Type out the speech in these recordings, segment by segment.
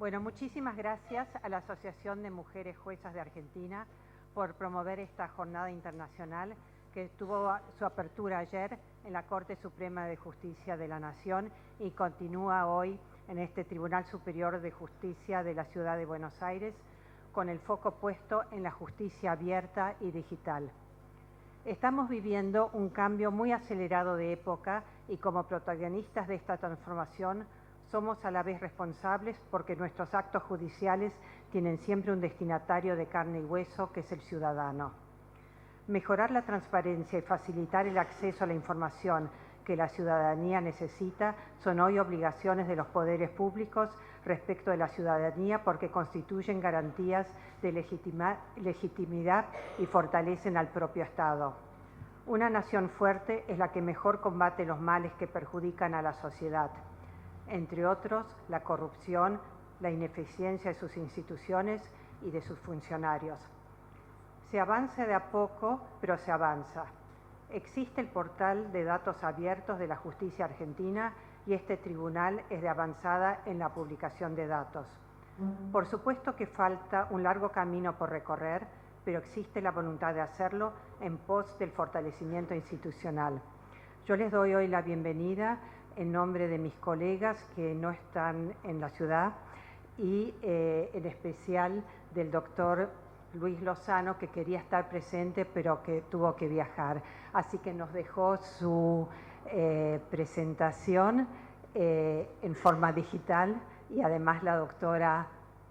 Bueno, muchísimas gracias a la Asociación de Mujeres Juezas de Argentina por promover esta jornada internacional que tuvo su apertura ayer en la Corte Suprema de Justicia de la Nación y continúa hoy en este Tribunal Superior de Justicia de la Ciudad de Buenos Aires, con el foco puesto en la justicia abierta y digital. Estamos viviendo un cambio muy acelerado de época y como protagonistas de esta transformación somos a la vez responsables porque nuestros actos judiciales tienen siempre un destinatario de carne y hueso, que es el ciudadano. Mejorar la transparencia y facilitar el acceso a la información que la ciudadanía necesita son hoy obligaciones de los poderes públicos respecto de la ciudadanía, porque constituyen garantías de legitimidad y fortalecen al propio Estado. Una nación fuerte es la que mejor combate los males que perjudican a la sociedad, entre otros la corrupción, la ineficiencia de sus instituciones y de sus funcionarios. Se avanza de a poco, pero se avanza. Existe el portal de datos abiertos de la justicia argentina y este tribunal es de avanzada en la publicación de datos. Por supuesto que falta un largo camino por recorrer, pero existe la voluntad de hacerlo en pos del fortalecimiento institucional. Yo les doy hoy la bienvenida en nombre de mis colegas que no están en la ciudad y en especial del doctor Luis Lozano, que quería estar presente pero que tuvo que viajar. Así que nos dejó su presentación en forma digital, y además la doctora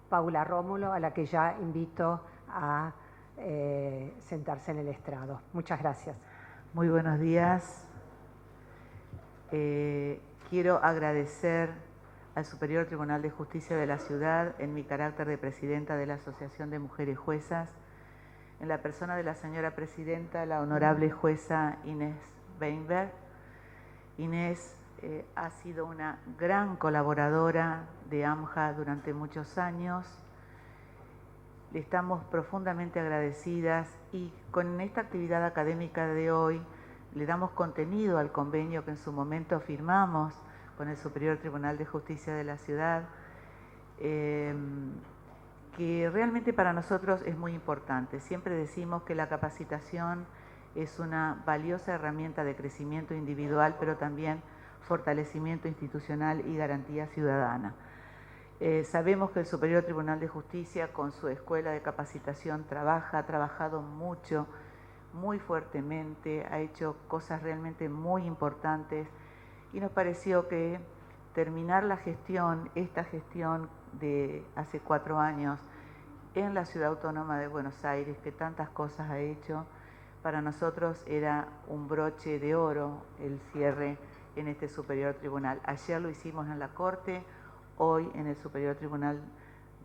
Paula Rómulo, a la que ya invito a sentarse en el estrado. Muchas gracias. Muy buenos días. Quiero agradecer al Superior Tribunal de Justicia de la Ciudad, en mi carácter de presidenta de la Asociación de Mujeres Juezas, en la persona de la señora presidenta, la honorable jueza Inés Weinberg. Inés ha sido una gran colaboradora de AMJA durante muchos años. Le estamos profundamente agradecidas y con esta actividad académica de hoy le damos contenido al convenio que en su momento firmamos con el Superior Tribunal de Justicia de la Ciudad, que realmente para nosotros es muy importante. Siempre decimos que la capacitación es una valiosa herramienta de crecimiento individual, pero también fortalecimiento institucional y garantía ciudadana. Sabemos que el Superior Tribunal de Justicia, con su escuela de capacitación, ha trabajado mucho, muy fuertemente, ha hecho cosas realmente muy importantes, y nos pareció que terminar la gestión, esta gestión de hace 4 años en la Ciudad Autónoma de Buenos Aires, que tantas cosas ha hecho, para nosotros era un broche de oro el cierre en este Superior Tribunal. Ayer lo hicimos en la Corte, hoy en el Superior Tribunal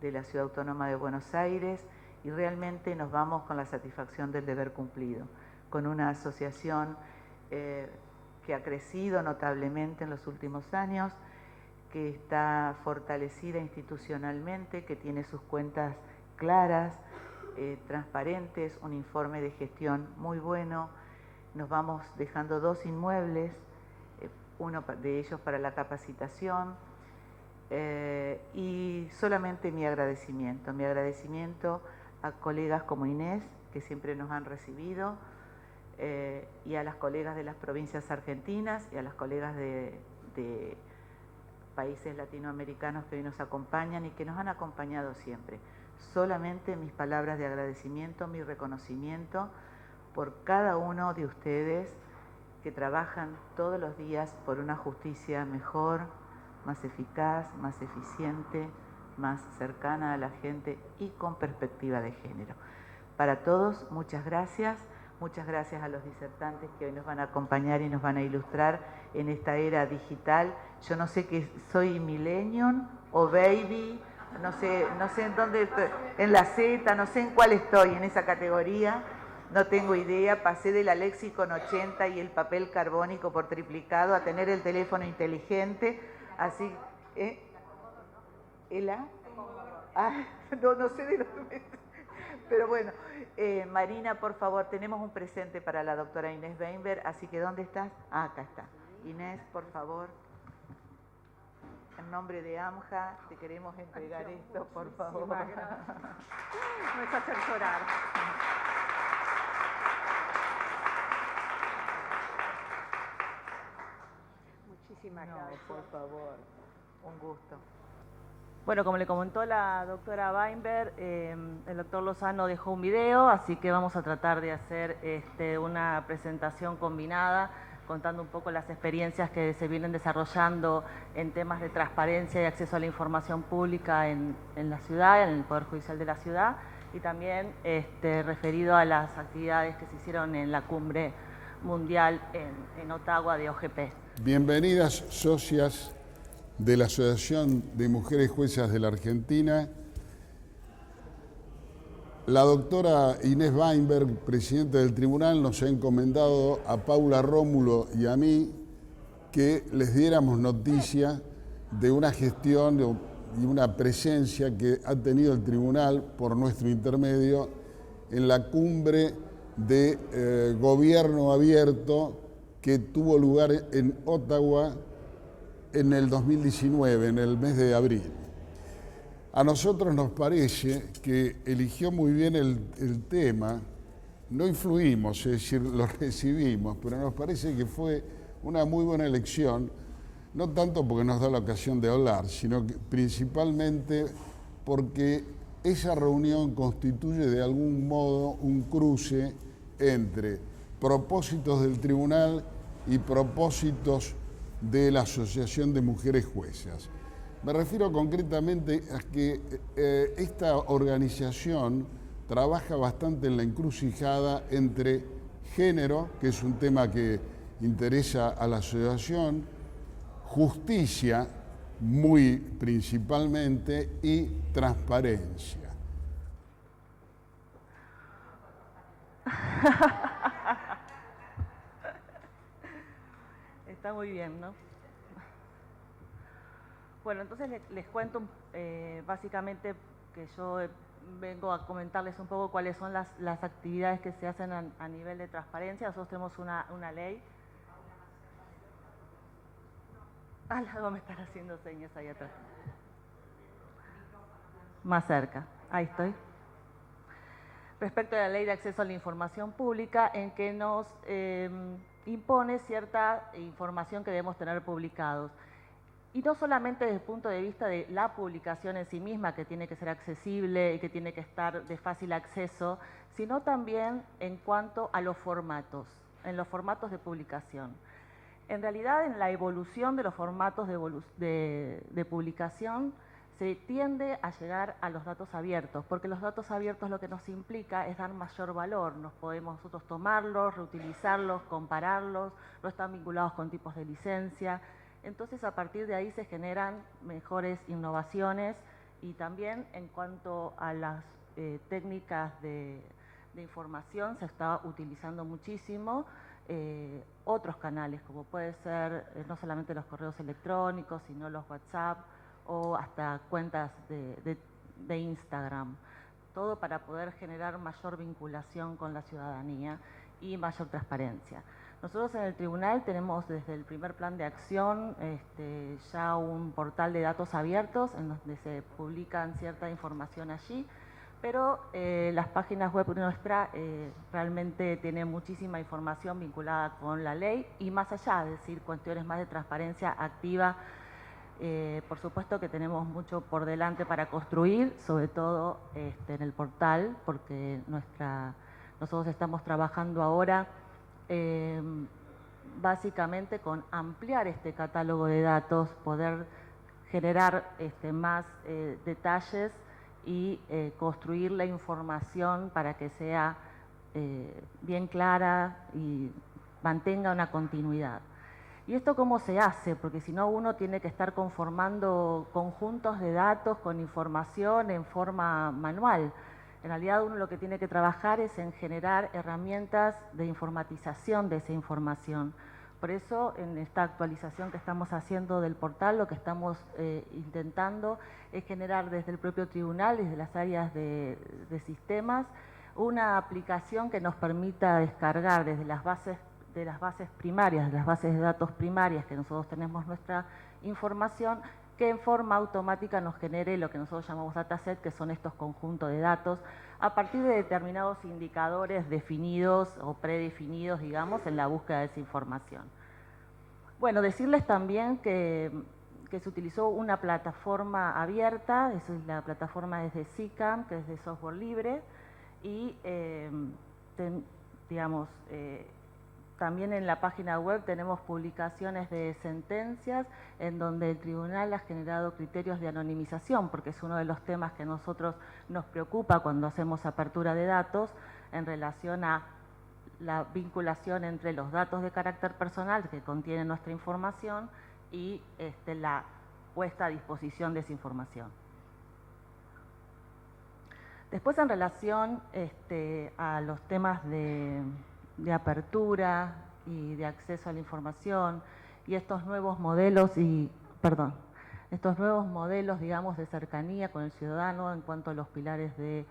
de la Ciudad Autónoma de Buenos Aires, y realmente nos vamos con la satisfacción del deber cumplido, con una asociación que ha crecido notablemente en los últimos años, que está fortalecida institucionalmente, que tiene sus cuentas claras, transparentes, un informe de gestión muy bueno. Nos vamos dejando 2 inmuebles, uno de ellos para la capacitación, y solamente mi agradecimiento a colegas como Inés, que siempre nos han recibido, y a las colegas de las provincias argentinas y a las colegas de países latinoamericanos que hoy nos acompañan y que nos han acompañado siempre. Solamente mis palabras de agradecimiento, mi reconocimiento por cada uno de ustedes que trabajan todos los días por una justicia mejor, más eficaz, más eficiente, más cercana a la gente y con perspectiva de género. Para todos, muchas gracias a los disertantes que hoy nos van a acompañar y nos van a ilustrar en esta era digital. Yo no sé qué soy, millennium o baby, no sé en dónde estoy, en la Z, no sé en cuál estoy en esa categoría, no tengo idea. Pasé de la Lexicon 80 y el papel carbónico por triplicado a tener el teléfono inteligente, así, ¿Ela? Ah, no sé de dónde. Pero bueno, Marina, por favor, tenemos un presente para la doctora Inés Weinberg, así que ¿dónde estás? Ah, acá está. Inés, por favor. en nombre de AMJA, te queremos entregar esto, por favor. Gracias. No es hacer llorar. Muchísimas gracias. Por favor, un gusto. Bueno, como le comentó la doctora Weinberg, el doctor Lozano dejó un video, así que vamos a tratar de hacer una presentación combinada, contando un poco las experiencias que se vienen desarrollando en temas de transparencia y acceso a la información pública en la ciudad, en el Poder Judicial de la ciudad, y también referido a las actividades que se hicieron en la cumbre mundial en Ottawa de OGP. Bienvenidas socias de la Asociación de Mujeres Juezas de la Argentina. La doctora Inés Weinberg, presidenta del tribunal, nos ha encomendado a Paula Rómulo y a mí que les diéramos noticia de una gestión y una presencia que ha tenido el tribunal por nuestro intermedio en la cumbre de gobierno abierto que tuvo lugar en Ottawa en el 2019, en el mes de abril. A nosotros nos parece que eligió muy bien el tema, no influimos, es decir, lo recibimos, pero nos parece que fue una muy buena elección, no tanto porque nos da la ocasión de hablar, sino que principalmente porque esa reunión constituye de algún modo un cruce entre propósitos del tribunal y propósitos de la Asociación de Mujeres Juezas. Me refiero concretamente a que esta organización trabaja bastante en la encrucijada entre género, que es un tema que interesa a la asociación, justicia, muy principalmente, y transparencia. Está muy bien, ¿no? Bueno, entonces les cuento básicamente que yo vengo a comentarles un poco cuáles son las actividades que se hacen a nivel de transparencia. Nosotros tenemos una ley. Luego me están haciendo señas ahí atrás. Más cerca, ahí estoy. Respecto a la ley de acceso a la información pública, en que nos impone cierta información que debemos tener publicados. Y no solamente desde el punto de vista de la publicación en sí misma, que tiene que ser accesible y que tiene que estar de fácil acceso, sino también en cuanto a los formatos, en los formatos de publicación. En realidad, en la evolución de los formatos de publicación, se tiende a llegar a los datos abiertos, porque los datos abiertos lo que nos implica es dar mayor valor. Nos podemos nosotros tomarlos, reutilizarlos, compararlos, no están vinculados con tipos de licencia. Entonces, a partir de ahí se generan mejores innovaciones y también en cuanto a las técnicas de información se está utilizando muchísimo otros canales, como puede ser no solamente los correos electrónicos, sino los WhatsApp o hasta cuentas de Instagram. Todo para poder generar mayor vinculación con la ciudadanía y mayor transparencia. Nosotros en el tribunal tenemos desde el primer plan de acción ya un portal de datos abiertos en donde se publican cierta información allí, pero las páginas web nuestra realmente tienen muchísima información vinculada con la ley y más allá, es decir, cuestiones más de transparencia activa. Por supuesto que tenemos mucho por delante para construir, sobre todo en el portal, porque nosotros estamos trabajando ahora básicamente con ampliar este catálogo de datos, poder generar más detalles y construir la información para que sea bien clara y mantenga una continuidad. ¿Y esto cómo se hace? Porque si no, uno tiene que estar conformando conjuntos de datos con información en forma manual. En realidad uno lo que tiene que trabajar es en generar herramientas de informatización de esa información. Por eso en esta actualización que estamos haciendo del portal, lo que estamos intentando es generar desde el propio tribunal, desde las áreas de sistemas, una aplicación que nos permita descargar desde las bases primarias, de las bases de datos primarias que nosotros tenemos nuestra información, que en forma automática nos genere lo que nosotros llamamos dataset, que son estos conjuntos de datos, a partir de determinados indicadores definidos o predefinidos, digamos, en la búsqueda de esa información. Bueno, decirles también que se utilizó una plataforma abierta, la plataforma es de SICAM, que es de software libre, y también en la página web tenemos publicaciones de sentencias en donde el tribunal ha generado criterios de anonimización, porque es uno de los temas que a nosotros nos preocupa cuando hacemos apertura de datos en relación a la vinculación entre los datos de carácter personal que contiene nuestra información y la puesta a disposición de esa información. Después, en relación a los temas de apertura y de acceso a la información y estos nuevos modelos digamos, de cercanía con el ciudadano en cuanto a los pilares de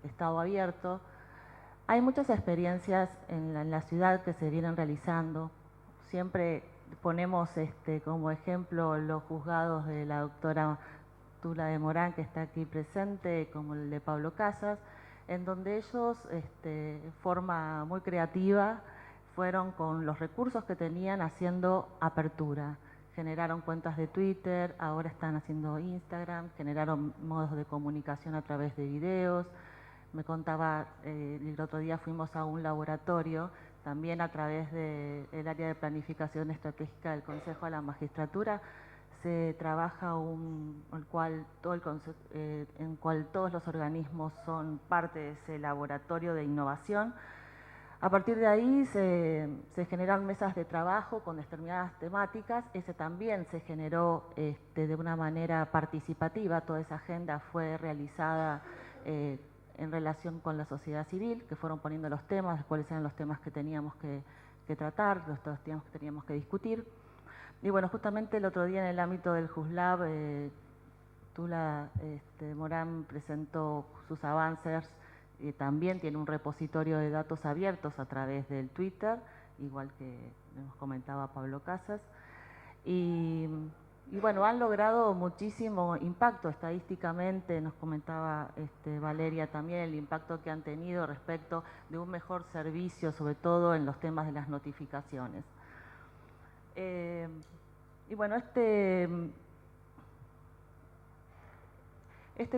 Estado abierto, hay muchas experiencias en la ciudad que se vienen realizando. Siempre ponemos como ejemplo los juzgados de la doctora Tula de Morán, que está aquí presente, como el de Pablo Casas, en donde ellos, de forma muy creativa, fueron con los recursos que tenían haciendo apertura. Generaron cuentas de Twitter, ahora están haciendo Instagram, generaron modos de comunicación a través de videos. Me contaba, el otro día fuimos a un laboratorio, también a través del área de planificación estratégica del Consejo de la Magistratura, se trabaja en cual todos los organismos son parte de ese laboratorio de innovación. A partir de ahí se generaron mesas de trabajo con determinadas temáticas. Ese también se generó de una manera participativa. Toda esa agenda fue realizada en relación con la sociedad civil, que fueron poniendo los temas, cuáles eran los temas que teníamos que tratar, los temas que teníamos que discutir. Y bueno, justamente el otro día en el ámbito del JUSLAB, Tula Morán presentó sus avances, también tiene un repositorio de datos abiertos a través del Twitter, igual que nos comentaba Pablo Casas. Y bueno, han logrado muchísimo impacto estadísticamente, nos comentaba Valeria también, el impacto que han tenido respecto de un mejor servicio, sobre todo en los temas de las notificaciones. Y bueno, este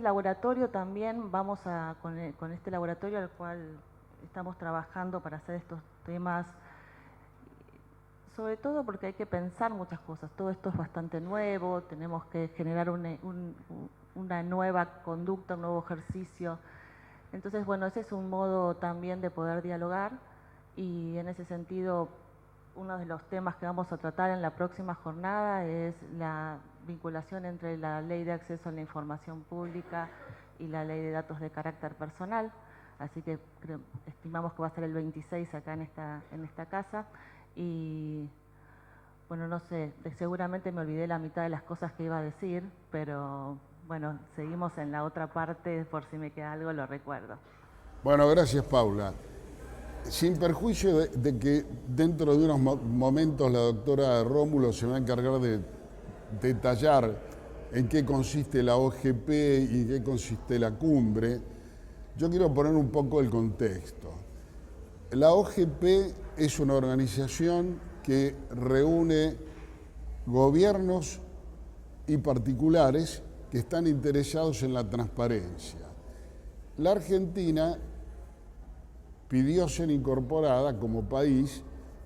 laboratorio también, con este laboratorio al cual estamos trabajando para hacer estos temas, sobre todo porque hay que pensar muchas cosas. Todo esto es bastante nuevo, tenemos que generar una nueva conducta, un nuevo ejercicio. Entonces, bueno, ese es un modo también de poder dialogar, y en ese sentido, uno de los temas que vamos a tratar en la próxima jornada es la vinculación entre la Ley de Acceso a la Información Pública y la Ley de Datos de Carácter Personal. Así que estimamos que va a ser el 26 acá en esta casa. Y bueno, no sé, seguramente me olvidé la mitad de las cosas que iba a decir, pero bueno, seguimos en la otra parte, por si me queda algo lo recuerdo. Bueno, gracias, Paula. Sin perjuicio de que dentro de unos momentos la doctora Rómulo se va a encargar de detallar en qué consiste la OGP y en qué consiste la cumbre, yo quiero poner un poco el contexto. La OGP es una organización que reúne gobiernos y particulares que están interesados en la transparencia. La Argentina pidió ser incorporada como país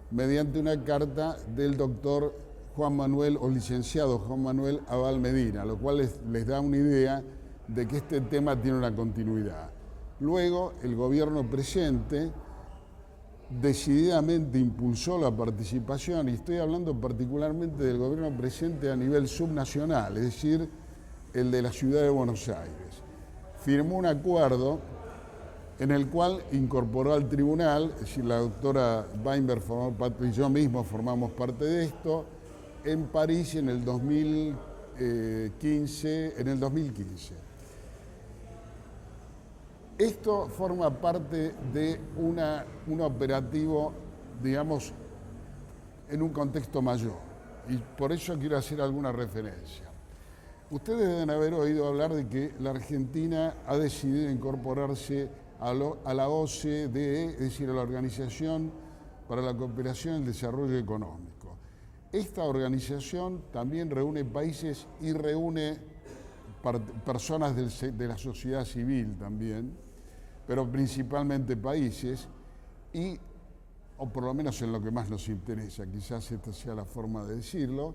mediante una carta del doctor Juan Manuel, o licenciado Juan Manuel Abal Medina, lo cual les da una idea de que este tema tiene una continuidad. Luego, el gobierno presente decididamente impulsó la participación, y estoy hablando particularmente del gobierno presente a nivel subnacional, es decir, el de la ciudad de Buenos Aires. Firmó un acuerdo en el cual incorporó al tribunal, es decir, la doctora Weinberg formó parte, y yo mismo formamos parte de esto, en París en el 2015. Esto forma parte de un operativo, digamos, en un contexto mayor, y por eso quiero hacer alguna referencia. Ustedes deben haber oído hablar de que la Argentina ha decidido incorporarse a la OCDE, es decir, a la Organización para la Cooperación y el Desarrollo Económico. Esta organización también reúne países y reúne personas de la sociedad civil también, pero principalmente países, o por lo menos en lo que más nos interesa, quizás esta sea la forma de decirlo.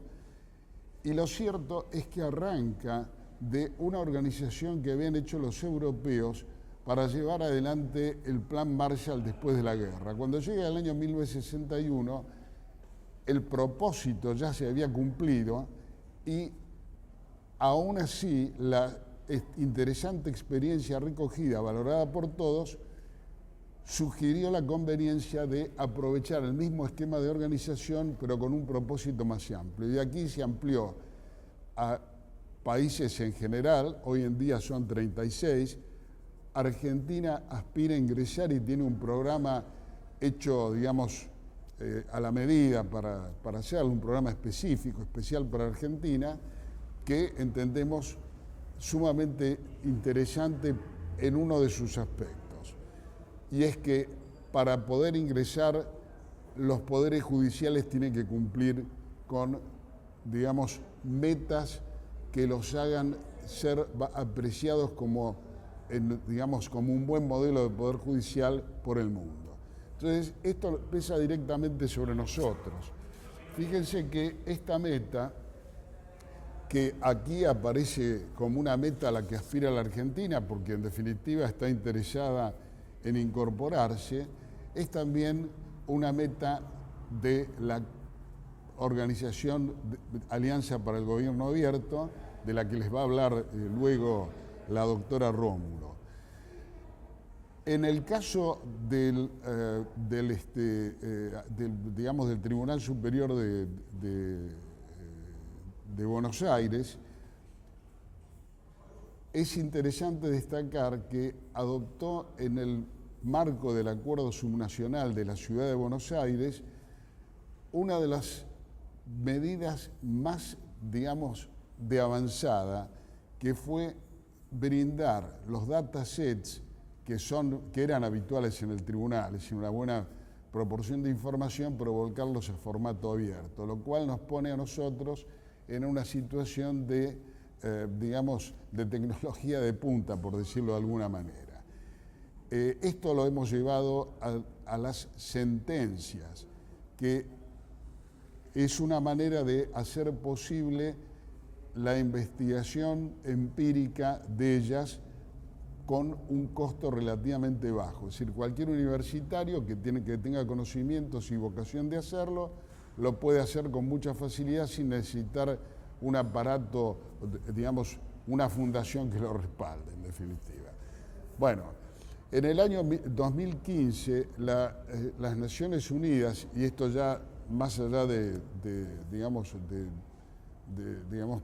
Y lo cierto es que arranca de una organización que habían hecho los europeos para llevar adelante el Plan Marshall después de la guerra. Cuando llega el año 1961, el propósito ya se había cumplido y aún así la interesante experiencia recogida, valorada por todos, sugirió la conveniencia de aprovechar el mismo esquema de organización, pero con un propósito más amplio. Y de aquí se amplió a países en general, hoy en día son 36. Argentina aspira a ingresar y tiene un programa hecho, digamos, a la medida para hacerlo, un programa específico, especial para Argentina, que entendemos sumamente interesante en uno de sus aspectos. Y es que para poder ingresar, los poderes judiciales tienen que cumplir con, digamos, metas que los hagan ser apreciados como, digamos, como un buen modelo de poder judicial por el mundo. Entonces, esto pesa directamente sobre nosotros. Fíjense que esta meta, que aquí aparece como una meta a la que aspira la Argentina, porque en definitiva está interesada en incorporarse, es también una meta de la organización Alianza para el Gobierno Abierto, de la que les va a hablar luego la doctora Rómulo. En el caso del Tribunal Superior de Buenos Aires, es interesante destacar que adoptó en el marco del Acuerdo Subnacional de la Ciudad de Buenos Aires una de las medidas más, digamos, de avanzada, que fue brindar los datasets que eran habituales en el tribunal, es decir, una buena proporción de información, pero volcarlos a formato abierto, lo cual nos pone a nosotros en una situación de, digamos, de tecnología de punta, por decirlo de alguna manera. Esto lo hemos llevado a las sentencias, que es una manera de hacer posible la investigación empírica de ellas con un costo relativamente bajo. Es decir, cualquier universitario que tenga conocimientos y vocación de hacerlo, lo puede hacer con mucha facilidad sin necesitar un aparato, digamos, una fundación que lo respalde, en definitiva. Bueno, en el año 2015, las Naciones Unidas, y esto ya más allá digamos,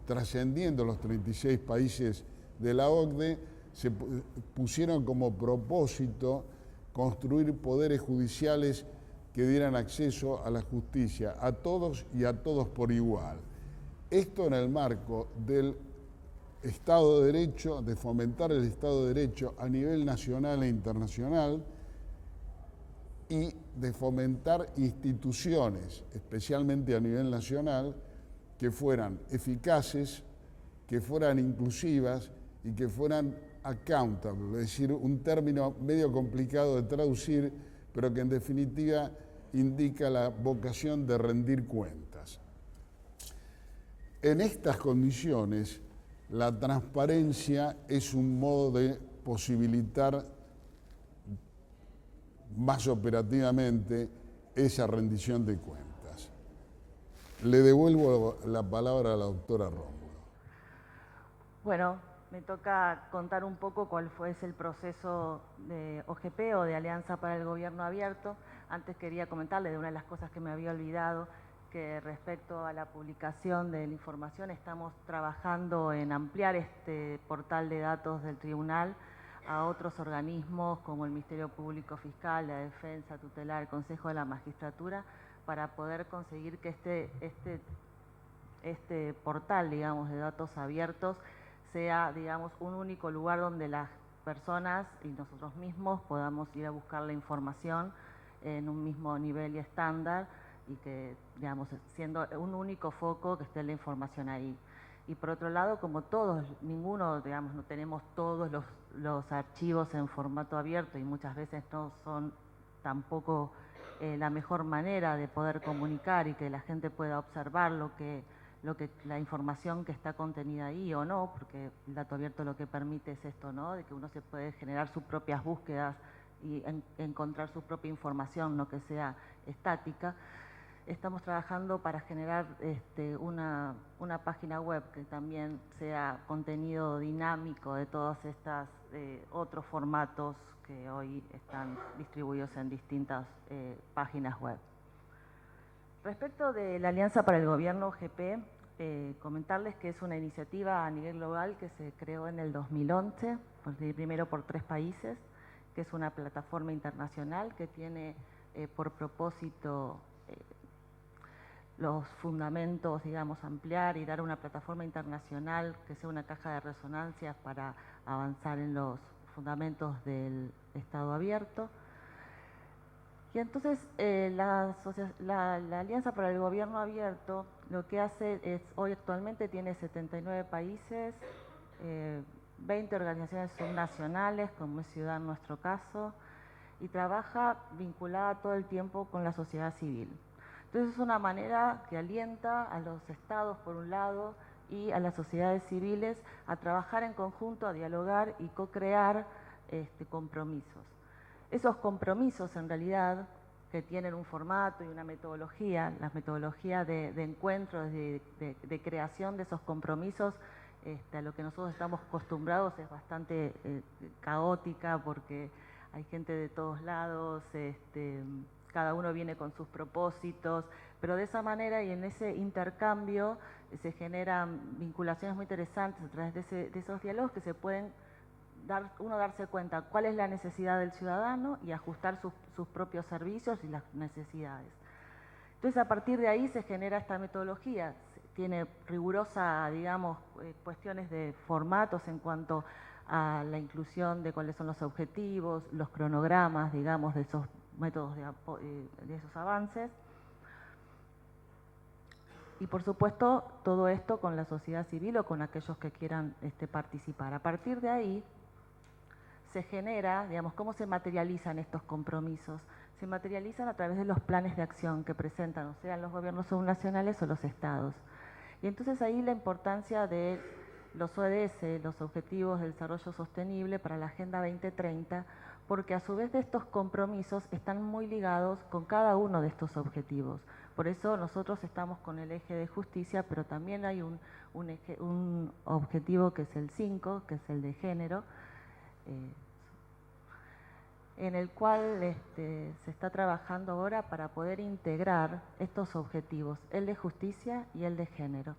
trascendiendo los 36 países de la OCDE, se pusieron como propósito construir poderes judiciales que dieran acceso a la justicia a todos y a todos por igual. Esto en el marco del Estado de Derecho, de fomentar el Estado de Derecho a nivel nacional e internacional y de fomentar instituciones, especialmente a nivel nacional, que fueran eficaces, que fueran inclusivas y que fueran accountable, es decir, un término medio complicado de traducir, pero que en definitiva indica la vocación de rendir cuentas. En estas condiciones, la transparencia es un modo de posibilitar más operativamente esa rendición de cuentas. Le devuelvo la palabra a la doctora Rómulo. Bueno, me toca contar un poco cuál fue el proceso de OGP o de Alianza para el Gobierno Abierto. Antes quería comentarle de una de las cosas que me había olvidado, que respecto a la publicación de la información estamos trabajando en ampliar este portal de datos del tribunal a otros organismos como el Ministerio Público Fiscal, la Defensa Tutelar, el Consejo de la Magistratura, para poder conseguir que este portal, digamos, de datos abiertos sea, digamos, un único lugar donde las personas y nosotros mismos podamos ir a buscar la información en un mismo nivel y estándar y que, digamos, siendo un único foco que esté la información ahí. Y por otro lado, como todos, ninguno, digamos, no tenemos todos los archivos en formato abierto y muchas veces no son tampoco la mejor manera de poder comunicar y que la gente pueda observar la información que está contenida ahí o no, porque el dato abierto lo que permite es esto, ¿no? De que uno se puede generar sus propias búsquedas y encontrar su propia información, no que sea estática. Estamos trabajando para generar una página web que también sea contenido dinámico de todos estos otros formatos que hoy están distribuidos en distintas páginas web. Respecto de la Alianza para el Gobierno OGP, comentarles que es una iniciativa a nivel global que se creó en el 2011, primero por 3 países, que es una plataforma internacional que tiene por propósito los fundamentos, digamos, ampliar y dar una plataforma internacional que sea una caja de resonancias para avanzar en los fundamentos del Estado abierto. Y entonces la Alianza para el Gobierno Abierto lo que hace es, hoy actualmente tiene 79 países, 20 organizaciones subnacionales, como es Ciudad en nuestro caso, y trabaja vinculada todo el tiempo con la sociedad civil. Entonces es una manera que alienta a los estados, por un lado, y a las sociedades civiles a trabajar en conjunto, a dialogar y co-crear compromisos. Esos compromisos, en realidad, que tienen un formato y una metodología, las metodologías de encuentro, de creación de esos compromisos, a lo que nosotros estamos acostumbrados es bastante caótica porque hay gente de todos lados, cada uno viene con sus propósitos, pero de esa manera y en ese intercambio se generan vinculaciones muy interesantes a través de esos diálogos que se pueden darse cuenta cuál es la necesidad del ciudadano y ajustar sus propios servicios y las necesidades. Entonces, a partir de ahí se genera esta metodología. Tiene rigurosa, digamos, cuestiones de formatos en cuanto a la inclusión de cuáles son los objetivos, los cronogramas, digamos, de esos métodos de esos avances. Y por supuesto, todo esto con la sociedad civil o con aquellos que quieran participar. A partir de ahí se genera, digamos, ¿cómo se materializan estos compromisos? Se materializan a través de los planes de acción que presentan, o sean los gobiernos subnacionales o los estados. Y entonces ahí la importancia de los ODS, los Objetivos de Desarrollo Sostenible para la Agenda 2030, porque a su vez de estos compromisos están muy ligados con cada uno de estos objetivos. Por eso nosotros estamos con el eje de justicia, pero también hay un objetivo que es el 5, que es el de género, en el cual se está trabajando ahora para poder integrar estos objetivos, el de justicia y el de género.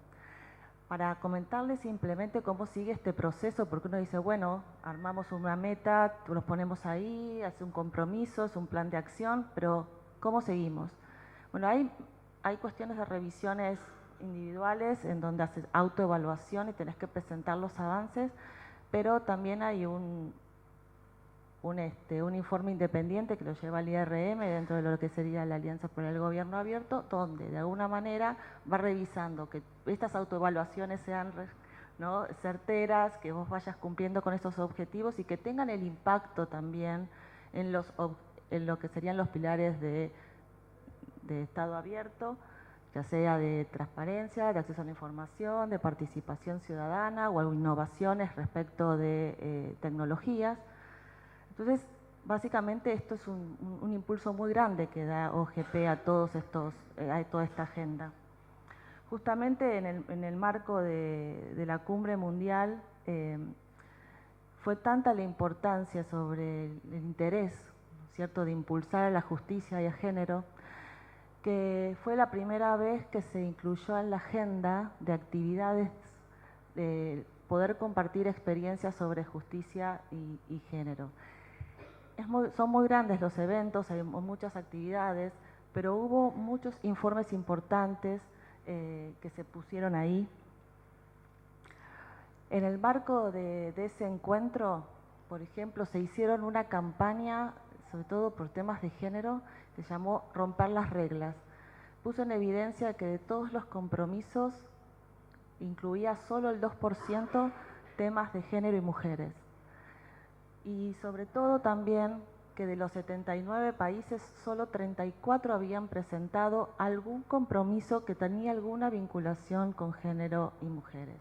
Para comentarles simplemente cómo sigue este proceso, porque uno dice, bueno, armamos una meta, los ponemos ahí, hace un compromiso, es un plan de acción, pero ¿cómo seguimos? Bueno, hay cuestiones de revisiones individuales en donde haces autoevaluación y tenés que presentar los avances, pero también hay un informe independiente que lo lleva el IRM dentro de lo que sería la Alianza por el Gobierno Abierto, donde de alguna manera va revisando que estas autoevaluaciones sean certeras, que vos vayas cumpliendo con estos objetivos y que tengan el impacto también en lo que serían los pilares de Estado abierto, ya sea de transparencia, de acceso a la información, de participación ciudadana o innovaciones respecto de tecnologías. Entonces, básicamente esto es un impulso muy grande que da OGP a toda esta agenda. Justamente en el marco de la cumbre mundial fue tanta la importancia sobre el interés, ¿cierto?, de impulsar a la justicia y a género, que fue la primera vez que se incluyó en la agenda de actividades de poder compartir experiencias sobre justicia y género. Son muy grandes los eventos, hay muchas actividades, pero hubo muchos informes importantes que se pusieron ahí. En el marco de ese encuentro, por ejemplo, se hicieron una campaña, sobre todo por temas de género, que se llamó Romper las Reglas. Puso en evidencia que de todos los compromisos incluía solo el 2% temas de género y mujeres. Y sobre todo también que de los 79 países, solo 34 habían presentado algún compromiso que tenía alguna vinculación con género y mujeres.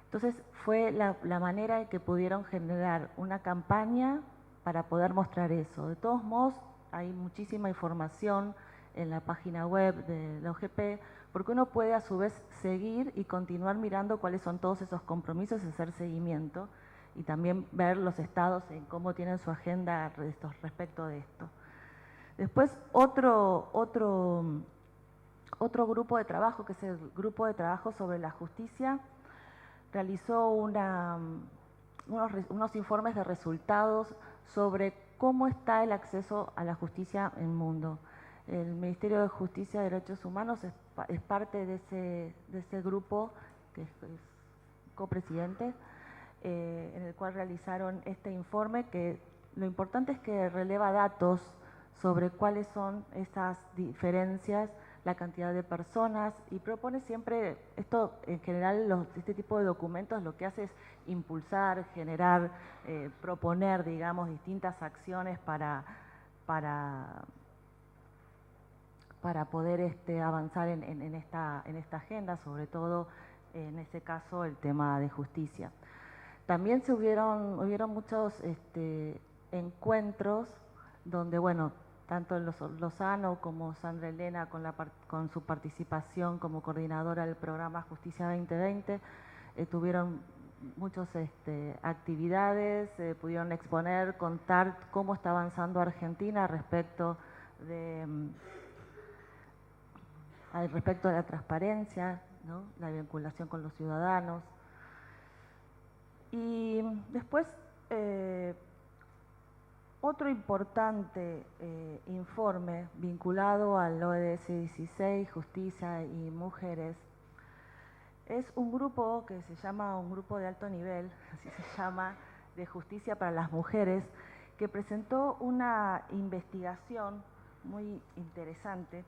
Entonces fue la manera en que pudieron generar una campaña para poder mostrar eso. De todos modos, hay muchísima información en la página web de la OGP, porque uno puede a su vez seguir y continuar mirando cuáles son todos esos compromisos y hacer seguimiento, y también ver los estados en cómo tienen su agenda respecto de esto. Después, otro grupo de trabajo, que es el Grupo de Trabajo sobre la Justicia, realizó unos informes de resultados sobre cómo está el acceso a la justicia en el mundo. El Ministerio de Justicia y Derechos Humanos es parte de ese grupo, que es copresidente, en el cual realizaron este informe, que lo importante es que releva datos sobre cuáles son esas diferencias, la cantidad de personas, y propone siempre, esto en general, este tipo de documentos lo que hace es impulsar, generar, proponer, digamos, distintas acciones para poder avanzar en esta agenda, sobre todo en este caso el tema de justicia. También hubieron muchos encuentros donde, bueno, tanto Lozano como Sandra Elena, con su participación como coordinadora del programa Justicia 2020, tuvieron muchas actividades, pudieron exponer, contar cómo está avanzando Argentina respecto de la transparencia, ¿no? La vinculación con los ciudadanos. Y después, otro importante informe vinculado al ODS 16, Justicia y Mujeres, es un grupo que se llama un grupo de alto nivel, así se llama, de Justicia para las Mujeres, que presentó una investigación muy interesante,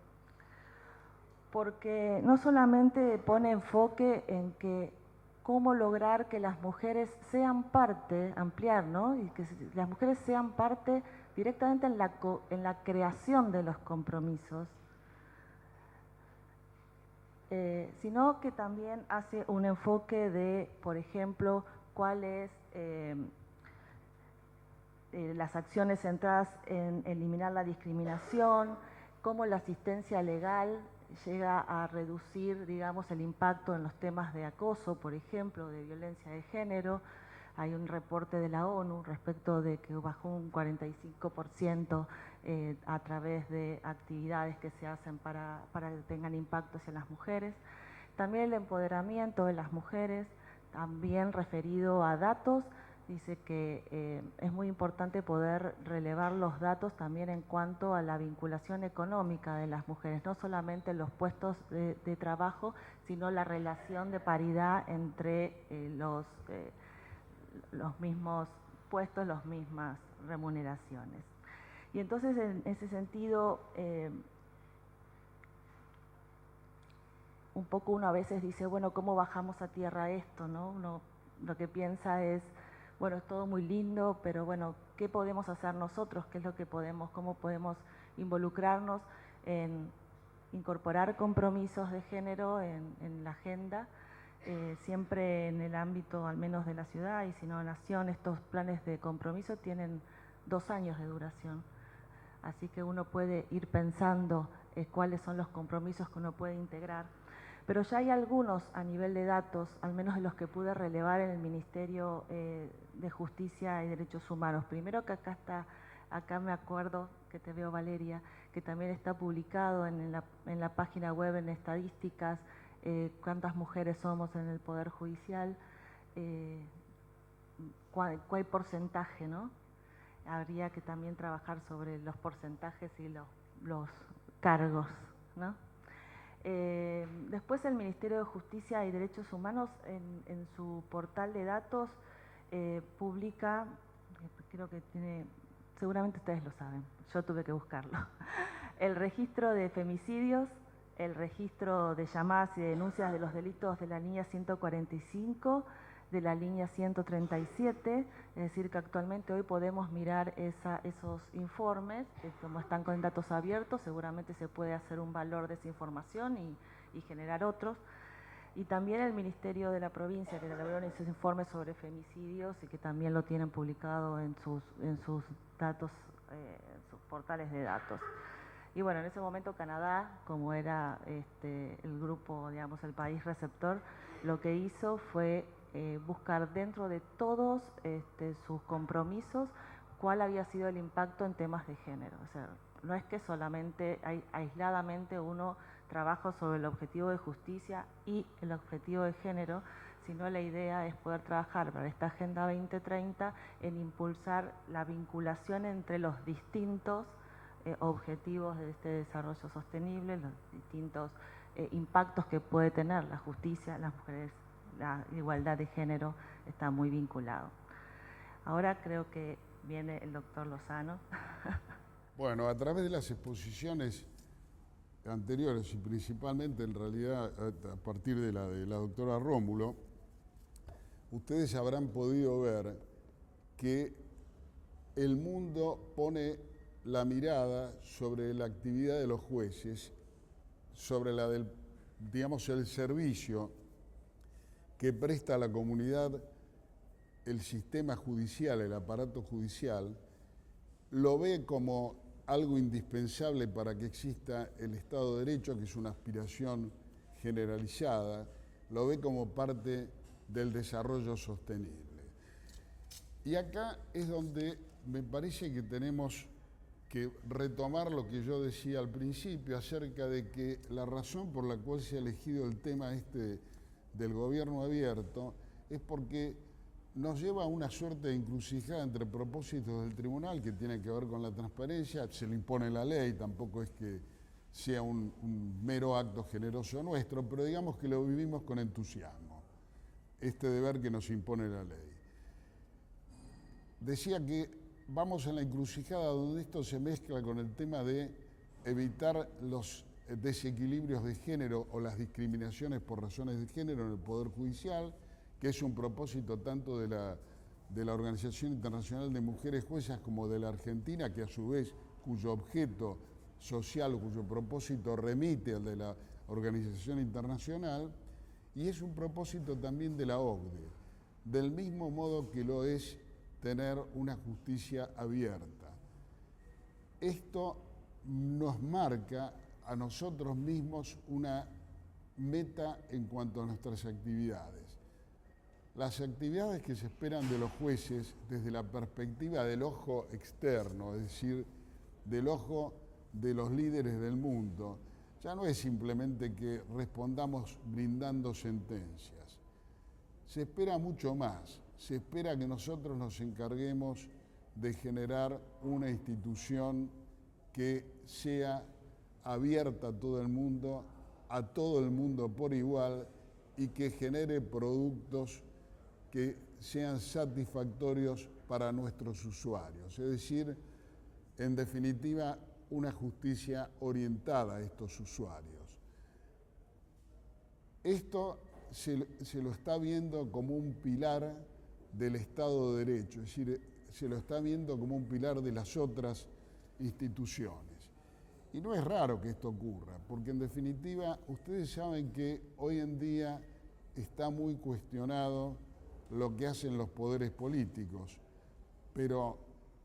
porque no solamente pone enfoque en que cómo lograr que las mujeres sean parte, ampliar, ¿no? Y que las mujeres sean parte directamente en la creación de los compromisos, sino que también hace un enfoque de, por ejemplo, cuáles las acciones centradas en eliminar la discriminación, cómo la asistencia legal llega a reducir, digamos, el impacto en los temas de acoso, por ejemplo, de violencia de género. Hay un reporte de la ONU respecto de que bajó un 45% a través de actividades que se hacen para que tengan impacto hacia las mujeres. También el empoderamiento de las mujeres, también referido a datos. Dice que es muy importante poder relevar los datos también en cuanto a la vinculación económica de las mujeres, no solamente los puestos de trabajo, sino la relación de paridad entre los mismos puestos, las mismas remuneraciones. Y entonces, en ese sentido, un poco uno a veces dice, bueno, ¿cómo bajamos a tierra esto, no? Uno lo que piensa es, bueno, es todo muy lindo, pero bueno, ¿qué podemos hacer nosotros? ¿Qué es lo que podemos, cómo podemos involucrarnos en incorporar compromisos de género en la agenda? Siempre en el ámbito, al menos de la ciudad, y si no nación, estos planes de compromiso tienen 2 años de duración. Así que uno puede ir pensando cuáles son los compromisos que uno puede integrar. Pero ya hay algunos a nivel de datos, al menos de los que pude relevar en el Ministerio de Justicia y Derechos Humanos. Primero que acá me acuerdo que te veo, Valeria, que también está publicado en la página web, en estadísticas, cuántas mujeres somos en el Poder Judicial, cuál porcentaje, ¿no? Habría que también trabajar sobre los porcentajes y los cargos, ¿no? Después el Ministerio de Justicia y Derechos Humanos en su portal de datos publica, creo que tiene, seguramente ustedes lo saben, yo tuve que buscarlo, el registro de femicidios, el registro de llamadas y denuncias de los delitos de la línea 145, de la línea 137, es decir, que actualmente hoy podemos mirar esos informes, como están con datos abiertos, seguramente se puede hacer un valor de esa información y generar otros. Y también el Ministerio de la Provincia, que elaboraron esos informes sobre femicidios y que también lo tienen publicado en sus datos, en sus portales de datos. Y bueno, en ese momento Canadá, como era el grupo, digamos, el país receptor, lo que hizo fue buscar dentro de todos sus compromisos cuál había sido el impacto en temas de género. O sea, no es que solamente aisladamente uno trabaja sobre el objetivo de justicia y el objetivo de género, sino la idea es poder trabajar para esta Agenda 2030 en impulsar la vinculación entre los distintos objetivos de este desarrollo sostenible, los distintos impactos que puede tener la justicia, las mujeres, la igualdad de género está muy vinculado. Ahora creo que viene el doctor Lozano. Bueno, a través de las exposiciones anteriores y principalmente en realidad a partir de la doctora Rómulo, ustedes habrán podido ver que el mundo pone la mirada sobre la actividad de los jueces, sobre la del, digamos, el servicio que presta a la comunidad el sistema judicial, el aparato judicial, lo ve como algo indispensable para que exista el Estado de Derecho, que es una aspiración generalizada, lo ve como parte del desarrollo sostenible. Y acá es donde me parece que tenemos que retomar lo que yo decía al principio acerca de que la razón por la cual se ha elegido el tema del gobierno abierto es porque nos lleva a una suerte de encrucijada entre propósitos del tribunal que tiene que ver con la transparencia, se le impone la ley, tampoco es que sea un mero acto generoso nuestro, pero digamos que lo vivimos con entusiasmo, este deber que nos impone la ley. Decía que vamos a la encrucijada donde esto se mezcla con el tema de evitar los desequilibrios de género o las discriminaciones por razones de género en el Poder Judicial, que es un propósito tanto de la Organización Internacional de Mujeres Juezas como de la Argentina, que a su vez, cuyo objeto social o cuyo propósito remite al de la Organización Internacional, y es un propósito también de la OCDE, del mismo modo que lo es tener una justicia abierta. Esto nos marca a nosotros mismos una meta en cuanto a nuestras actividades. Las actividades que se esperan de los jueces desde la perspectiva del ojo externo, es decir, del ojo de los líderes del mundo, ya no es simplemente que respondamos brindando sentencias. Se espera mucho más. Se espera que nosotros nos encarguemos de generar una institución que sea abierta a todo el mundo por igual y que genere productos que sean satisfactorios para nuestros usuarios. Es decir, en definitiva, una justicia orientada a estos usuarios. Esto se lo está viendo como un pilar del Estado de Derecho, es decir, se lo está viendo como un pilar de las otras instituciones. Y no es raro que esto ocurra, porque en definitiva ustedes saben que hoy en día está muy cuestionado lo que hacen los poderes políticos, pero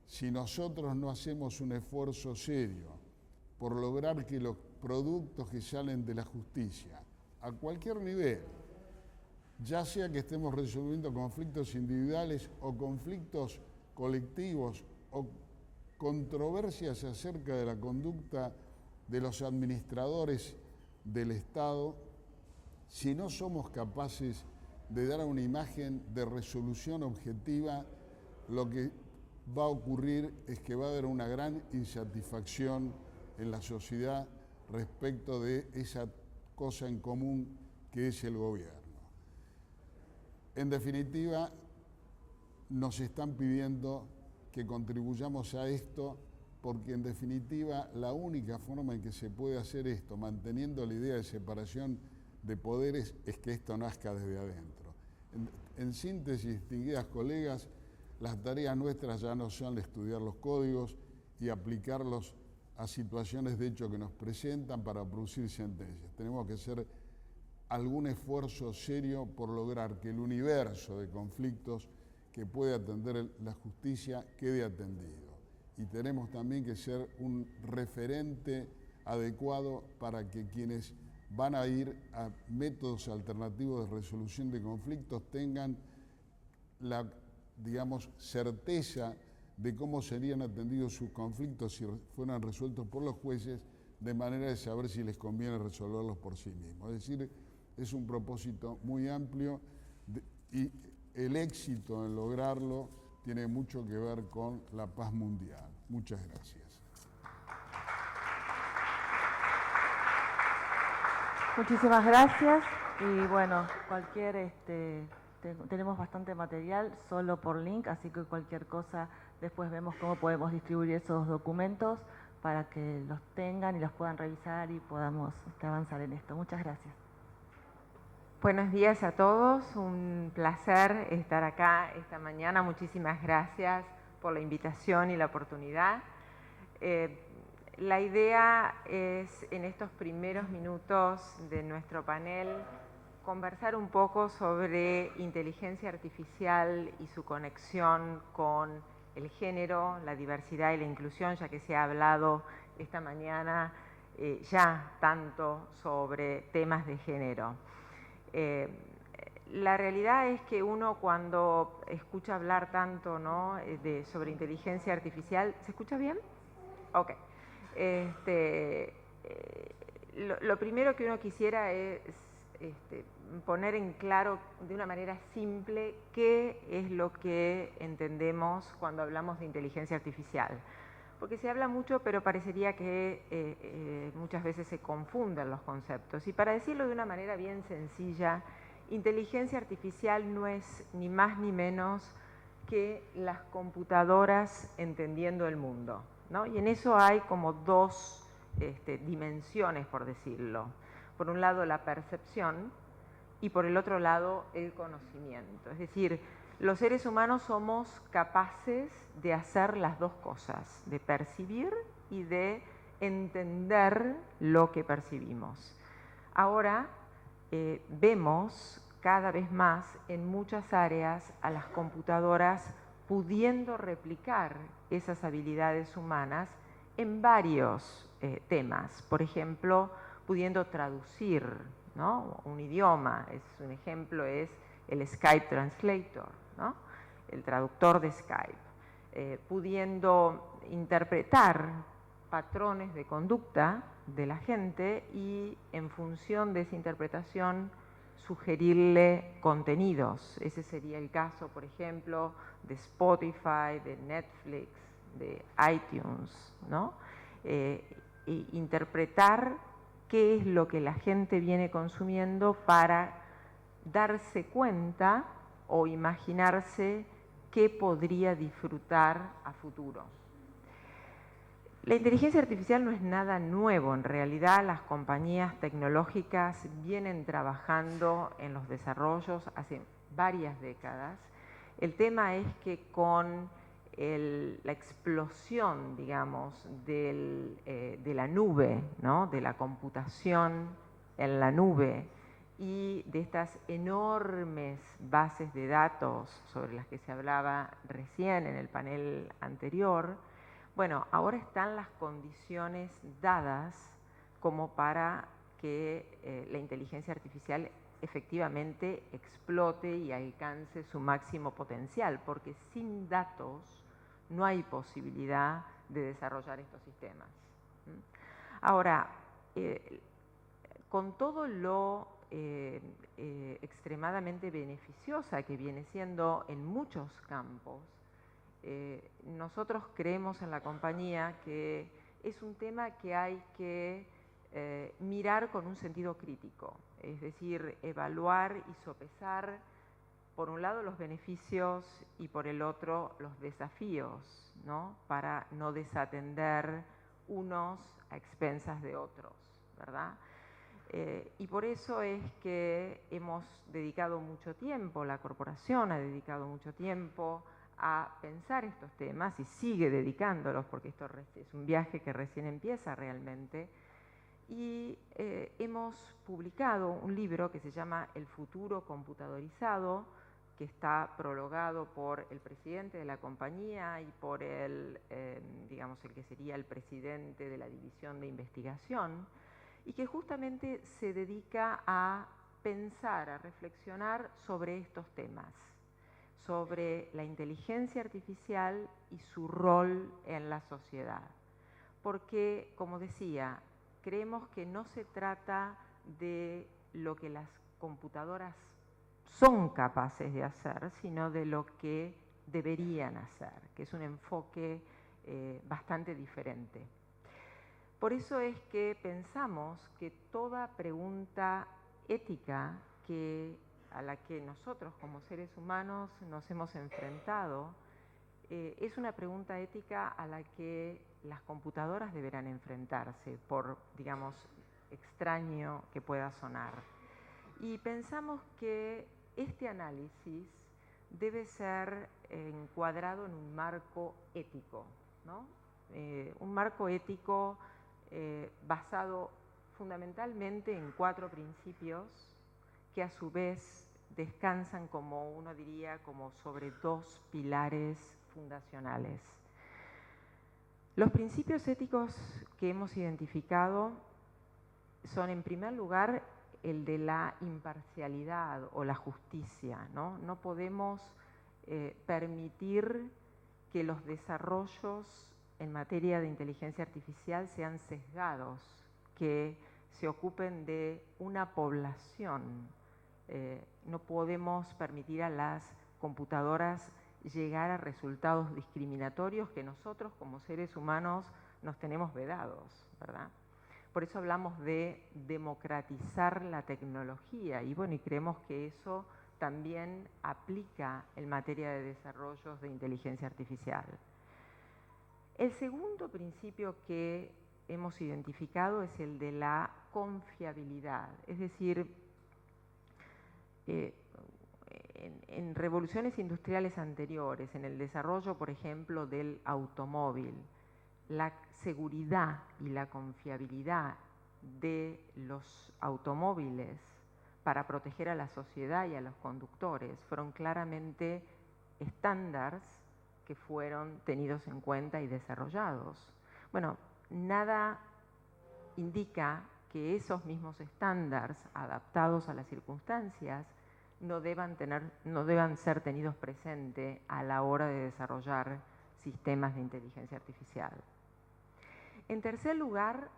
si nosotros no hacemos un esfuerzo serio por lograr que los productos que salen de la justicia, a cualquier nivel, ya sea que estemos resolviendo conflictos individuales o conflictos colectivos o controversias acerca de la conducta de los administradores del Estado, si no somos capaces de dar una imagen de resolución objetiva, lo que va a ocurrir es que va a haber una gran insatisfacción en la sociedad respecto de esa cosa en común que es el gobierno. En definitiva, nos están pidiendo que contribuyamos a esto porque en definitiva la única forma en que se puede hacer esto, manteniendo la idea de separación de poderes, es que esto nazca desde adentro. En síntesis, distinguidas colegas, las tareas nuestras ya no son estudiar los códigos y aplicarlos a situaciones de hecho que nos presentan para producir sentencias. Tenemos que hacer algún esfuerzo serio por lograr que el universo de conflictos que puede atender la justicia quede atendido. Y tenemos también que ser un referente adecuado para que quienes van a ir a métodos alternativos de resolución de conflictos tengan la, digamos, certeza de cómo serían atendidos sus conflictos si fueran resueltos por los jueces, de manera de saber si les conviene resolverlos por sí mismos. Es decir, es un propósito muy amplio y el éxito en lograrlo tiene mucho que ver con la paz mundial. Muchas gracias. Muchísimas gracias y bueno, tenemos bastante material solo por link, así que cualquier cosa después vemos cómo podemos distribuir esos documentos para que los tengan y los puedan revisar y podamos avanzar en esto. Muchas gracias. Buenos días a todos, un placer estar acá esta mañana. Muchísimas gracias por la invitación y la oportunidad. La idea es, en estos primeros minutos de nuestro panel, conversar un poco sobre inteligencia artificial y su conexión con el género, la diversidad y la inclusión, ya que se ha hablado esta mañana ya tanto sobre temas de género. La realidad es que uno cuando escucha hablar tanto, ¿no?, sobre inteligencia artificial, ¿se escucha bien? Ok. Lo primero que uno quisiera es poner en claro de una manera simple qué es lo que entendemos cuando hablamos de inteligencia artificial. Porque se habla mucho, pero parecería que muchas veces se confunden los conceptos. Y para decirlo de una manera bien sencilla, inteligencia artificial no es ni más ni menos que las computadoras entendiendo el mundo, ¿no? Y en eso hay como dos dimensiones, por decirlo. Por un lado, la percepción y por el otro lado, el conocimiento. Es decir, los seres humanos somos capaces de hacer las dos cosas, de percibir y de entender lo que percibimos. Ahora vemos cada vez más en muchas áreas a las computadoras pudiendo replicar esas habilidades humanas en varios temas. Por ejemplo, pudiendo traducir, ¿no?, un idioma. Un ejemplo es el Skype Translator, ¿no?, el traductor de Skype, pudiendo interpretar patrones de conducta de la gente y en función de esa interpretación sugerirle contenidos. Ese sería el caso, por ejemplo, de Spotify, de Netflix, de iTunes, ¿no? Interpretar qué es lo que la gente viene consumiendo para darse cuenta o imaginarse qué podría disfrutar a futuro. La inteligencia artificial no es nada nuevo, en realidad las compañías tecnológicas vienen trabajando en los desarrollos hace varias décadas. El tema es que con la explosión, digamos, de la nube, ¿no?, de la computación en la nube y de estas enormes bases de datos sobre las que se hablaba recién en el panel anterior, bueno, ahora están las condiciones dadas como para que la inteligencia artificial efectivamente explote y alcance su máximo potencial, porque sin datos no hay posibilidad de desarrollar estos sistemas. Ahora, con todo lo extremadamente beneficiosa que viene siendo en muchos campos, nosotros creemos en la compañía que es un tema que hay que mirar con un sentido crítico, es decir, evaluar y sopesar, por un lado, los beneficios y por el otro, los desafíos, ¿no? Para no desatender unos a expensas de otros, ¿verdad? Y por eso es que hemos dedicado mucho tiempo, la corporación ha dedicado mucho tiempo a pensar estos temas y sigue dedicándolos, porque esto es un viaje que recién empieza realmente. Y hemos publicado un libro que se llama El futuro computadorizado, que está prologado por el presidente de la compañía y por digamos, el que sería el presidente de la división de investigación, y que justamente se dedica a pensar, a reflexionar sobre estos temas, sobre la inteligencia artificial y su rol en la sociedad. Porque, como decía, creemos que no se trata de lo que las computadoras son capaces de hacer, sino de lo que deberían hacer, que es un enfoque bastante diferente. Por eso es que pensamos que toda pregunta ética a la que nosotros como seres humanos nos hemos enfrentado es una pregunta ética a la que las computadoras deberán enfrentarse, por, digamos, extraño que pueda sonar. Y pensamos que este análisis debe ser encuadrado en un marco ético, ¿no? Un marco ético basado fundamentalmente en 4 principios que a su vez descansan, como uno diría, como sobre 2 pilares fundacionales. Los principios éticos que hemos identificado son, en primer lugar, el de la imparcialidad o la justicia, ¿no? No podemos permitir que los desarrollos en materia de inteligencia artificial sean sesgados, que se ocupen de una población. No podemos permitir a las computadoras llegar a resultados discriminatorios que nosotros como seres humanos nos tenemos vedados, ¿verdad? Por eso hablamos de democratizar la tecnología y bueno, y creemos que eso también aplica en materia de desarrollos de inteligencia artificial. El segundo principio que hemos identificado es el de la confiabilidad, es decir, en revoluciones industriales anteriores, en el desarrollo, por ejemplo, del automóvil, la seguridad y la confiabilidad de los automóviles para proteger a la sociedad y a los conductores fueron claramente estándares que fueron tenidos en cuenta y desarrollados. Bueno, nada indica que esos mismos estándares adaptados a las circunstancias no deban ser tenidos presentes a la hora de desarrollar sistemas de inteligencia artificial. En tercer lugar,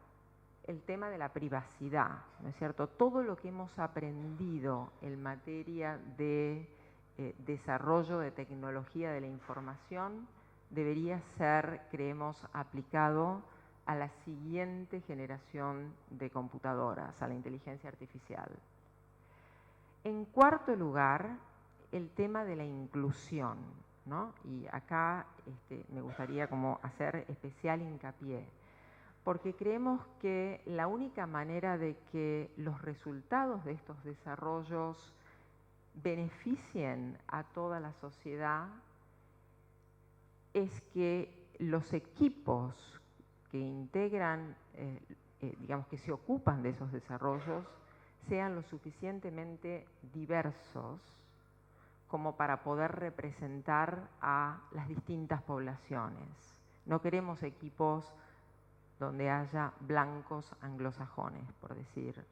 el tema de la privacidad, ¿no es cierto? Todo lo que hemos aprendido en materia de desarrollo de tecnología de la información debería ser, creemos, aplicado a la siguiente generación de computadoras, a la inteligencia artificial. En cuarto lugar, el tema de la inclusión, ¿no? Y acá me gustaría como hacer especial hincapié, porque creemos que la única manera de que los resultados de estos desarrollos beneficien a toda la sociedad es que los equipos que integran, digamos, que se ocupan de esos desarrollos, sean lo suficientemente diversos como para poder representar a las distintas poblaciones. No queremos equipos donde haya blancos anglosajones, por decir,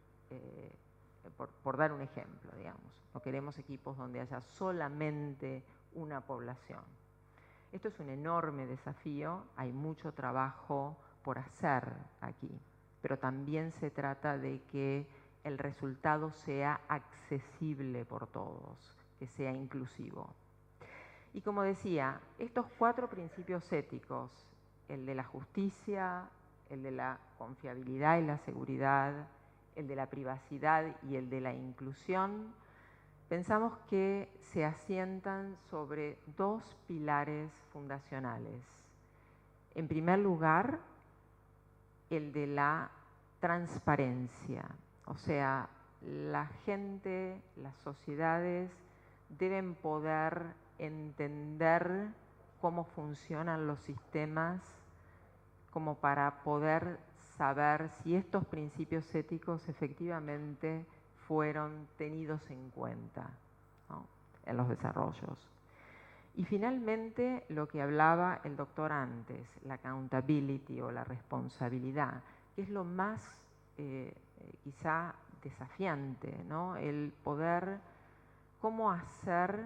por dar un ejemplo, digamos. No queremos equipos donde haya solamente una población. Esto es un enorme desafío, hay mucho trabajo por hacer aquí, pero también se trata de que el resultado sea accesible por todos, que sea inclusivo. Y como decía, estos 4 principios éticos, el de la justicia, el de la confiabilidad y la seguridad, el de la privacidad y el de la inclusión, pensamos que se asientan sobre dos pilares fundacionales. En primer lugar, el de la transparencia, o sea, la gente, las sociedades deben poder entender cómo funcionan los sistemas como para poder saber si estos principios éticos efectivamente fueron tenidos en cuenta, ¿no?, en los desarrollos. Y finalmente, lo que hablaba el doctor antes, la accountability o la responsabilidad, que es lo más quizá desafiante, ¿no? El poder, cómo hacer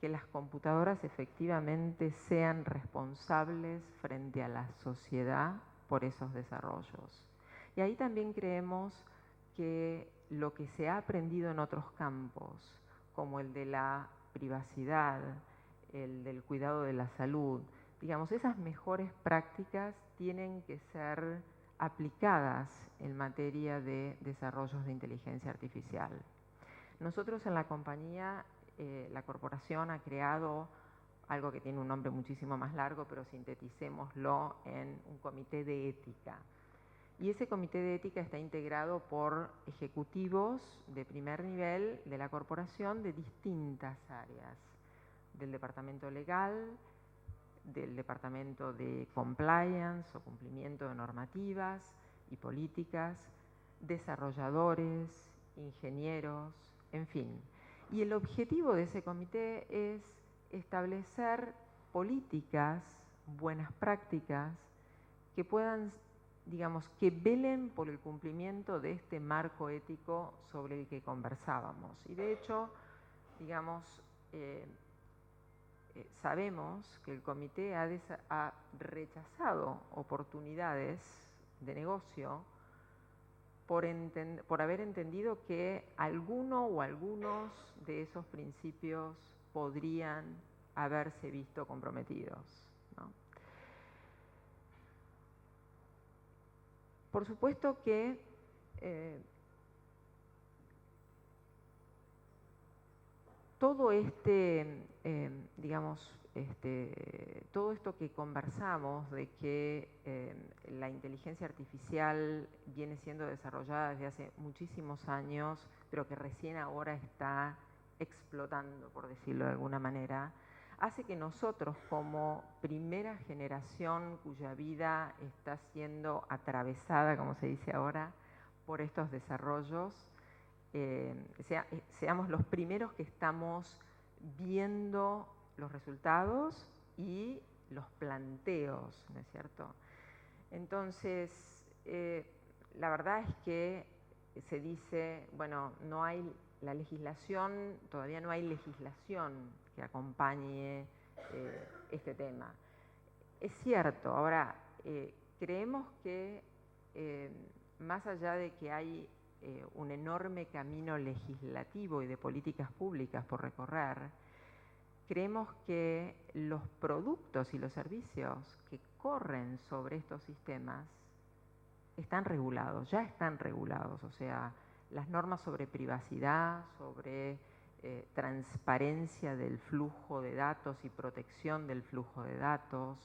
que las computadoras efectivamente sean responsables frente a la sociedad por esos desarrollos. Y ahí también creemos que lo que se ha aprendido en otros campos, como el de la privacidad, el del cuidado de la salud, digamos, esas mejores prácticas tienen que ser aplicadas en materia de desarrollos de inteligencia artificial. Nosotros en la compañía, la corporación ha creado algo que tiene un nombre muchísimo más largo, pero sinteticémoslo en un comité de ética. Y ese comité de ética está integrado por ejecutivos de primer nivel de la corporación de distintas áreas, del departamento legal, del departamento de compliance o cumplimiento de normativas y políticas, desarrolladores, ingenieros, en fin. Y el objetivo de ese comité es establecer políticas, buenas prácticas, que puedan, digamos, que velen por el cumplimiento de este marco ético sobre el que conversábamos. Y de hecho, digamos, sabemos que el comité ha rechazado oportunidades de negocio por haber entendido que alguno o algunos de esos principios podrían haberse visto comprometidos, ¿no? Por supuesto que todo todo esto que conversamos de que la inteligencia artificial viene siendo desarrollada desde hace muchísimos años, pero que recién ahora está explotando, por decirlo de alguna manera, hace que nosotros, como primera generación cuya vida está siendo atravesada, como se dice ahora, por estos desarrollos, seamos los primeros que estamos viendo los resultados y los planteos, ¿no es cierto? Entonces, la verdad es que se dice, bueno, no hay la legislación, todavía no hay legislación que acompañe este tema. Es cierto, ahora, creemos que más allá de que hay un enorme camino legislativo y de políticas públicas por recorrer, creemos que los productos y los servicios que corren sobre estos sistemas están regulados, ya están regulados, o sea, las normas sobre privacidad, sobre transparencia del flujo de datos y protección del flujo de datos,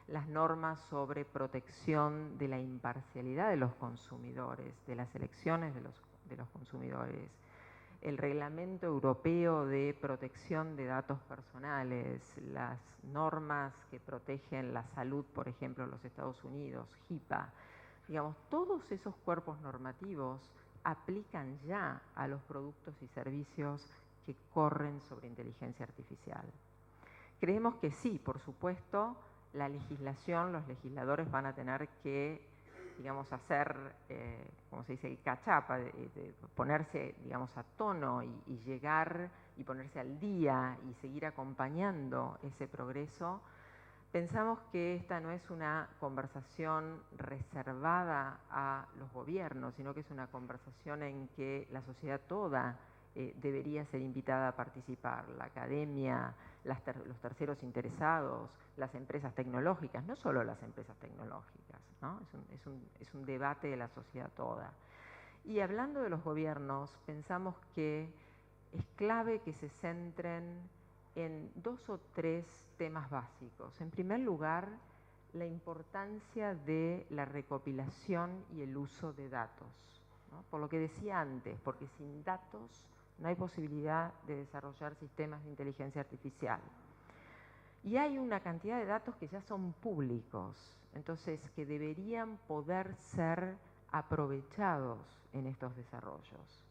las normas sobre protección de la imparcialidad de los consumidores, de las elecciones de los consumidores, el reglamento europeo de protección de datos personales, las normas que protegen la salud, por ejemplo, en los Estados Unidos, HIPAA, digamos, todos esos cuerpos normativos aplican ya a los productos y servicios que corren sobre inteligencia artificial. Creemos que sí, por supuesto, la legislación, los legisladores van a tener que, digamos, hacer, como se dice, el catch-up, de ponerse, digamos, a tono y llegar y ponerse al día y seguir acompañando ese progreso. Pensamos que esta no es una conversación reservada a los gobiernos, sino que es una conversación en que la sociedad toda debería ser invitada a participar, la academia, los terceros interesados, las empresas tecnológicas, no solo las empresas tecnológicas, ¿no? Es un debate de la sociedad toda. Y hablando de los gobiernos, pensamos que es clave que se centren en 2 o 3 temas básicos. En primer lugar, la importancia de la recopilación y el uso de datos, ¿no? Por lo que decía antes, porque sin datos no hay posibilidad de desarrollar sistemas de inteligencia artificial. Y hay una cantidad de datos que ya son públicos, entonces que deberían poder ser aprovechados en estos desarrollos.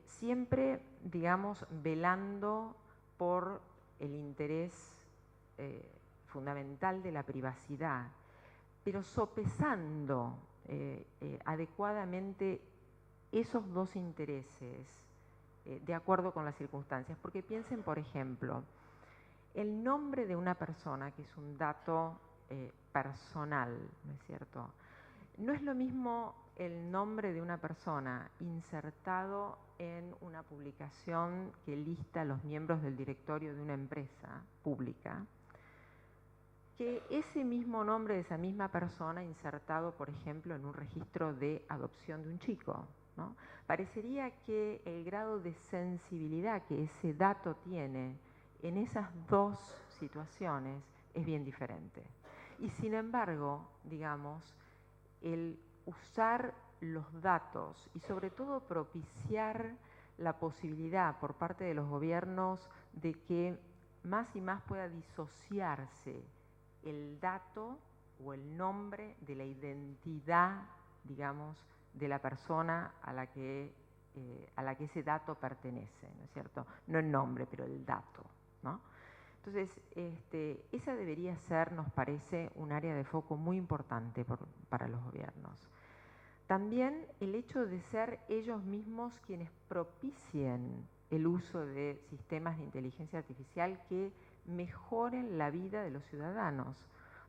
Siempre, digamos, velando por el interés fundamental de la privacidad, pero sopesando adecuadamente esos 2 intereses de acuerdo con las circunstancias. Porque piensen, por ejemplo, el nombre de una persona, que es un dato personal, ¿no es cierto? No es lo mismo el nombre de una persona insertado en una publicación que lista a los miembros del directorio de una empresa pública, que ese mismo nombre de esa misma persona insertado, por ejemplo, en un registro de adopción de un chico, ¿no? Parecería que el grado de sensibilidad que ese dato tiene en esas 2 situaciones es bien diferente. Y sin embargo, digamos, el usar los datos y sobre todo propiciar la posibilidad por parte de los gobiernos de que más y más pueda disociarse el dato o el nombre de la identidad, digamos, de la persona a la que ese dato pertenece, ¿no es cierto? No el nombre, pero el dato, ¿no? Entonces, esa debería ser, nos parece, un área de foco muy importante para los gobiernos. También el hecho de ser ellos mismos quienes propicien el uso de sistemas de inteligencia artificial que mejoren la vida de los ciudadanos.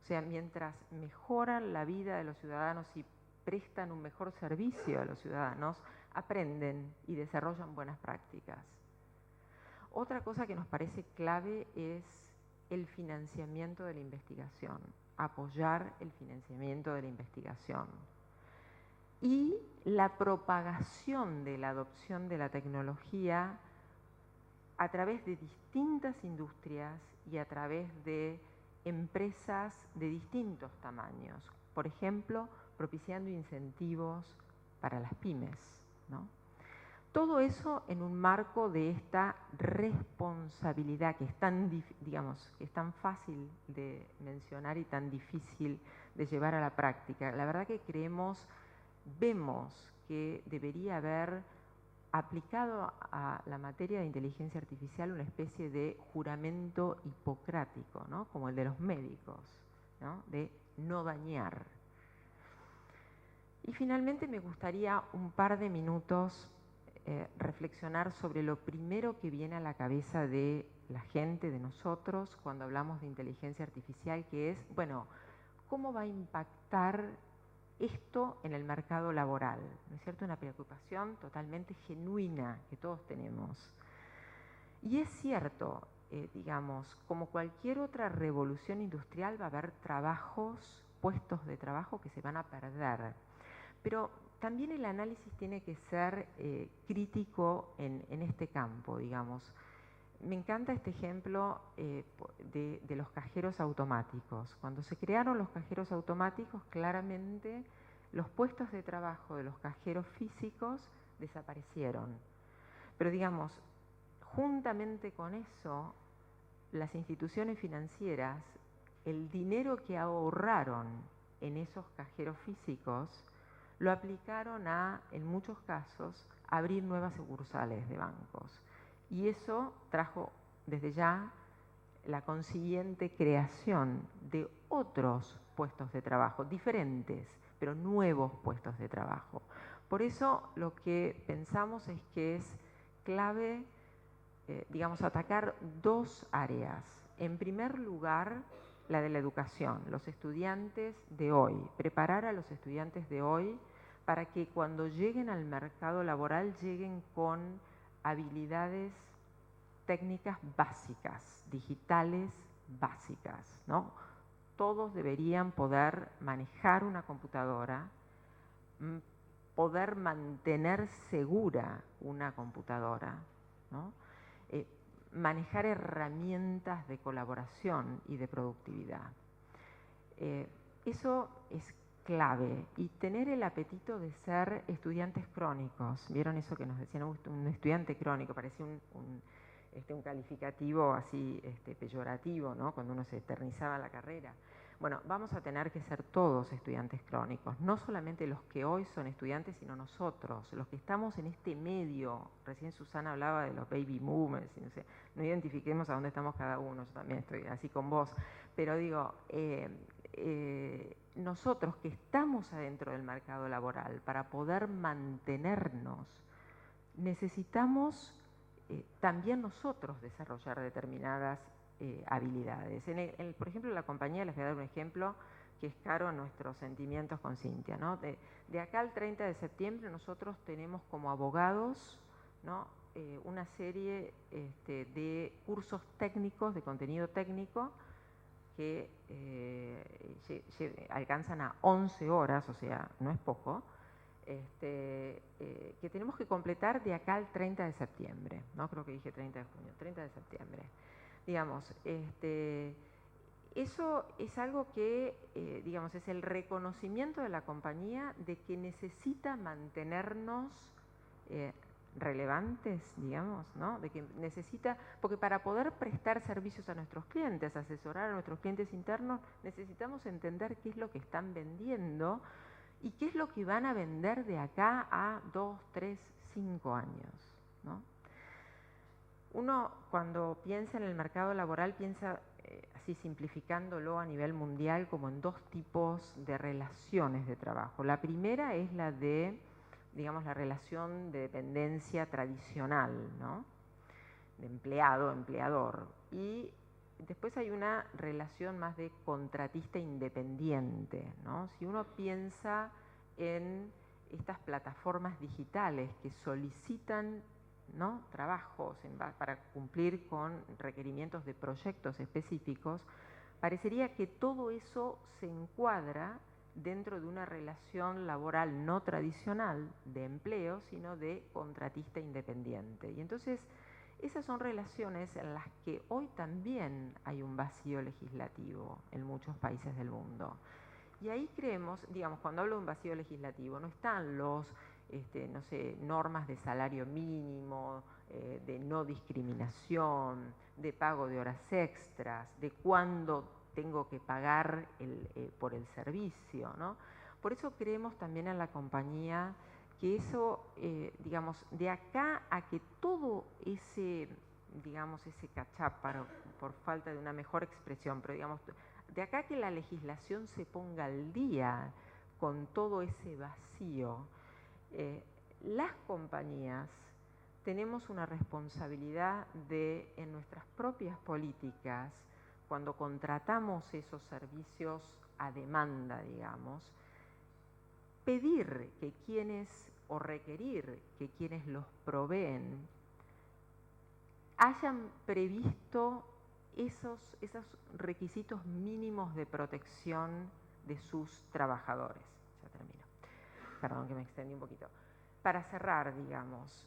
O sea, mientras mejoran la vida de los ciudadanos y prestan un mejor servicio a los ciudadanos, aprenden y desarrollan buenas prácticas. Otra cosa que nos parece clave es el financiamiento de la investigación, apoyar el financiamiento de la investigación y la propagación de la adopción de la tecnología a través de distintas industrias y a través de empresas de distintos tamaños. Por ejemplo, propiciando incentivos para las pymes, ¿no? Todo eso en un marco de esta responsabilidad que es tan, digamos, que es tan fácil de mencionar y tan difícil de llevar a la práctica. La verdad que vemos que debería haber aplicado a la materia de inteligencia artificial una especie de juramento hipocrático, ¿no? Como el de los médicos, ¿no? De no dañar. Y finalmente me gustaría un par de minutos reflexionar sobre lo primero que viene a la cabeza de la gente, de nosotros, cuando hablamos de inteligencia artificial, que es, bueno, ¿cómo va a impactar esto en el mercado laboral? ¿No es cierto? Una preocupación totalmente genuina que todos tenemos. Y es cierto, digamos, como cualquier otra revolución industrial va a haber puestos de trabajo que se van a perder. Pero también el análisis tiene que ser crítico en este campo, digamos. Me encanta este ejemplo de los cajeros automáticos. Cuando se crearon los cajeros automáticos, claramente los puestos de trabajo de los cajeros físicos desaparecieron. Pero digamos, juntamente con eso, las instituciones financieras, el dinero que ahorraron en esos cajeros físicos, lo aplicaron en muchos casos, abrir nuevas sucursales de bancos. Y eso trajo desde ya la consiguiente creación de otros puestos de trabajo, diferentes, pero nuevos puestos de trabajo. Por eso lo que pensamos es que es clave, digamos, atacar 2 áreas. En primer lugar, la de la educación, los estudiantes de hoy, preparar a los estudiantes de hoy para que cuando lleguen al mercado laboral lleguen con habilidades técnicas básicas, digitales básicas, ¿no? Todos deberían poder manejar una computadora, poder mantener segura una computadora, ¿no? Manejar herramientas de colaboración y de productividad. Eso es clave. Y tener el apetito de ser estudiantes crónicos. ¿Vieron eso que nos decían? Un estudiante crónico, parecía un calificativo así peyorativo, ¿no? Cuando uno se eternizaba en la carrera. Bueno, vamos a tener que ser todos estudiantes crónicos, no solamente los que hoy son estudiantes, sino nosotros, los que estamos en este medio. Recién Susana hablaba de los baby boomers, y no sé, no identifiquemos a dónde estamos cada uno, yo también estoy así con vos, pero digo, nosotros que estamos adentro del mercado laboral, para poder mantenernos, necesitamos también nosotros desarrollar determinadas habilidades. Por ejemplo, en la compañía, les voy a dar un ejemplo que es caro a nuestros sentimientos con Cintia, ¿no? De acá al 30 de septiembre nosotros tenemos como abogados, ¿no? Una serie de cursos técnicos, de contenido técnico, que alcanzan a 11 horas, o sea, no es poco, que tenemos que completar de acá al 30 de septiembre, ¿no? Creo que dije 30 de junio, 30 de septiembre. Digamos, eso es algo que, digamos, es el reconocimiento de la compañía de que necesita mantenernos relevantes, digamos, ¿no? De que necesita, porque para poder prestar servicios a nuestros clientes, asesorar a nuestros clientes internos, necesitamos entender qué es lo que están vendiendo y qué es lo que van a vender de acá a 2, 3, 5 años, ¿no? Uno, cuando piensa en el mercado laboral, piensa, así simplificándolo a nivel mundial, como en dos tipos de relaciones de trabajo. La primera es la de, digamos, la relación de dependencia tradicional, ¿no? De empleado-empleador. Y después hay una relación más de contratista independiente, ¿no? Si uno piensa en estas plataformas digitales que solicitan, ¿no? trabajos para cumplir con requerimientos de proyectos específicos, parecería que todo eso se encuadra dentro de una relación laboral no tradicional de empleo, sino de contratista independiente. Y entonces, esas son relaciones en las que hoy también hay un vacío legislativo en muchos países del mundo. Y ahí creemos, digamos, cuando hablo de un vacío legislativo, no están los no sé, normas de salario mínimo, de no discriminación, de pago de horas extras, de cuándo tengo que pagar por el servicio, ¿no? Por eso creemos también en la compañía que eso, digamos, de acá a que todo ese, digamos, ese catch-up, por falta de una mejor expresión, pero digamos, de acá que la legislación se ponga al día con todo ese vacío, las compañías tenemos una responsabilidad de, en nuestras propias políticas, cuando contratamos esos servicios a demanda, digamos, pedir que quienes, o requerir que quienes los proveen, hayan previsto esos requisitos mínimos de protección de sus trabajadores. Ya termino. Perdón que me extendí un poquito. Para cerrar, digamos,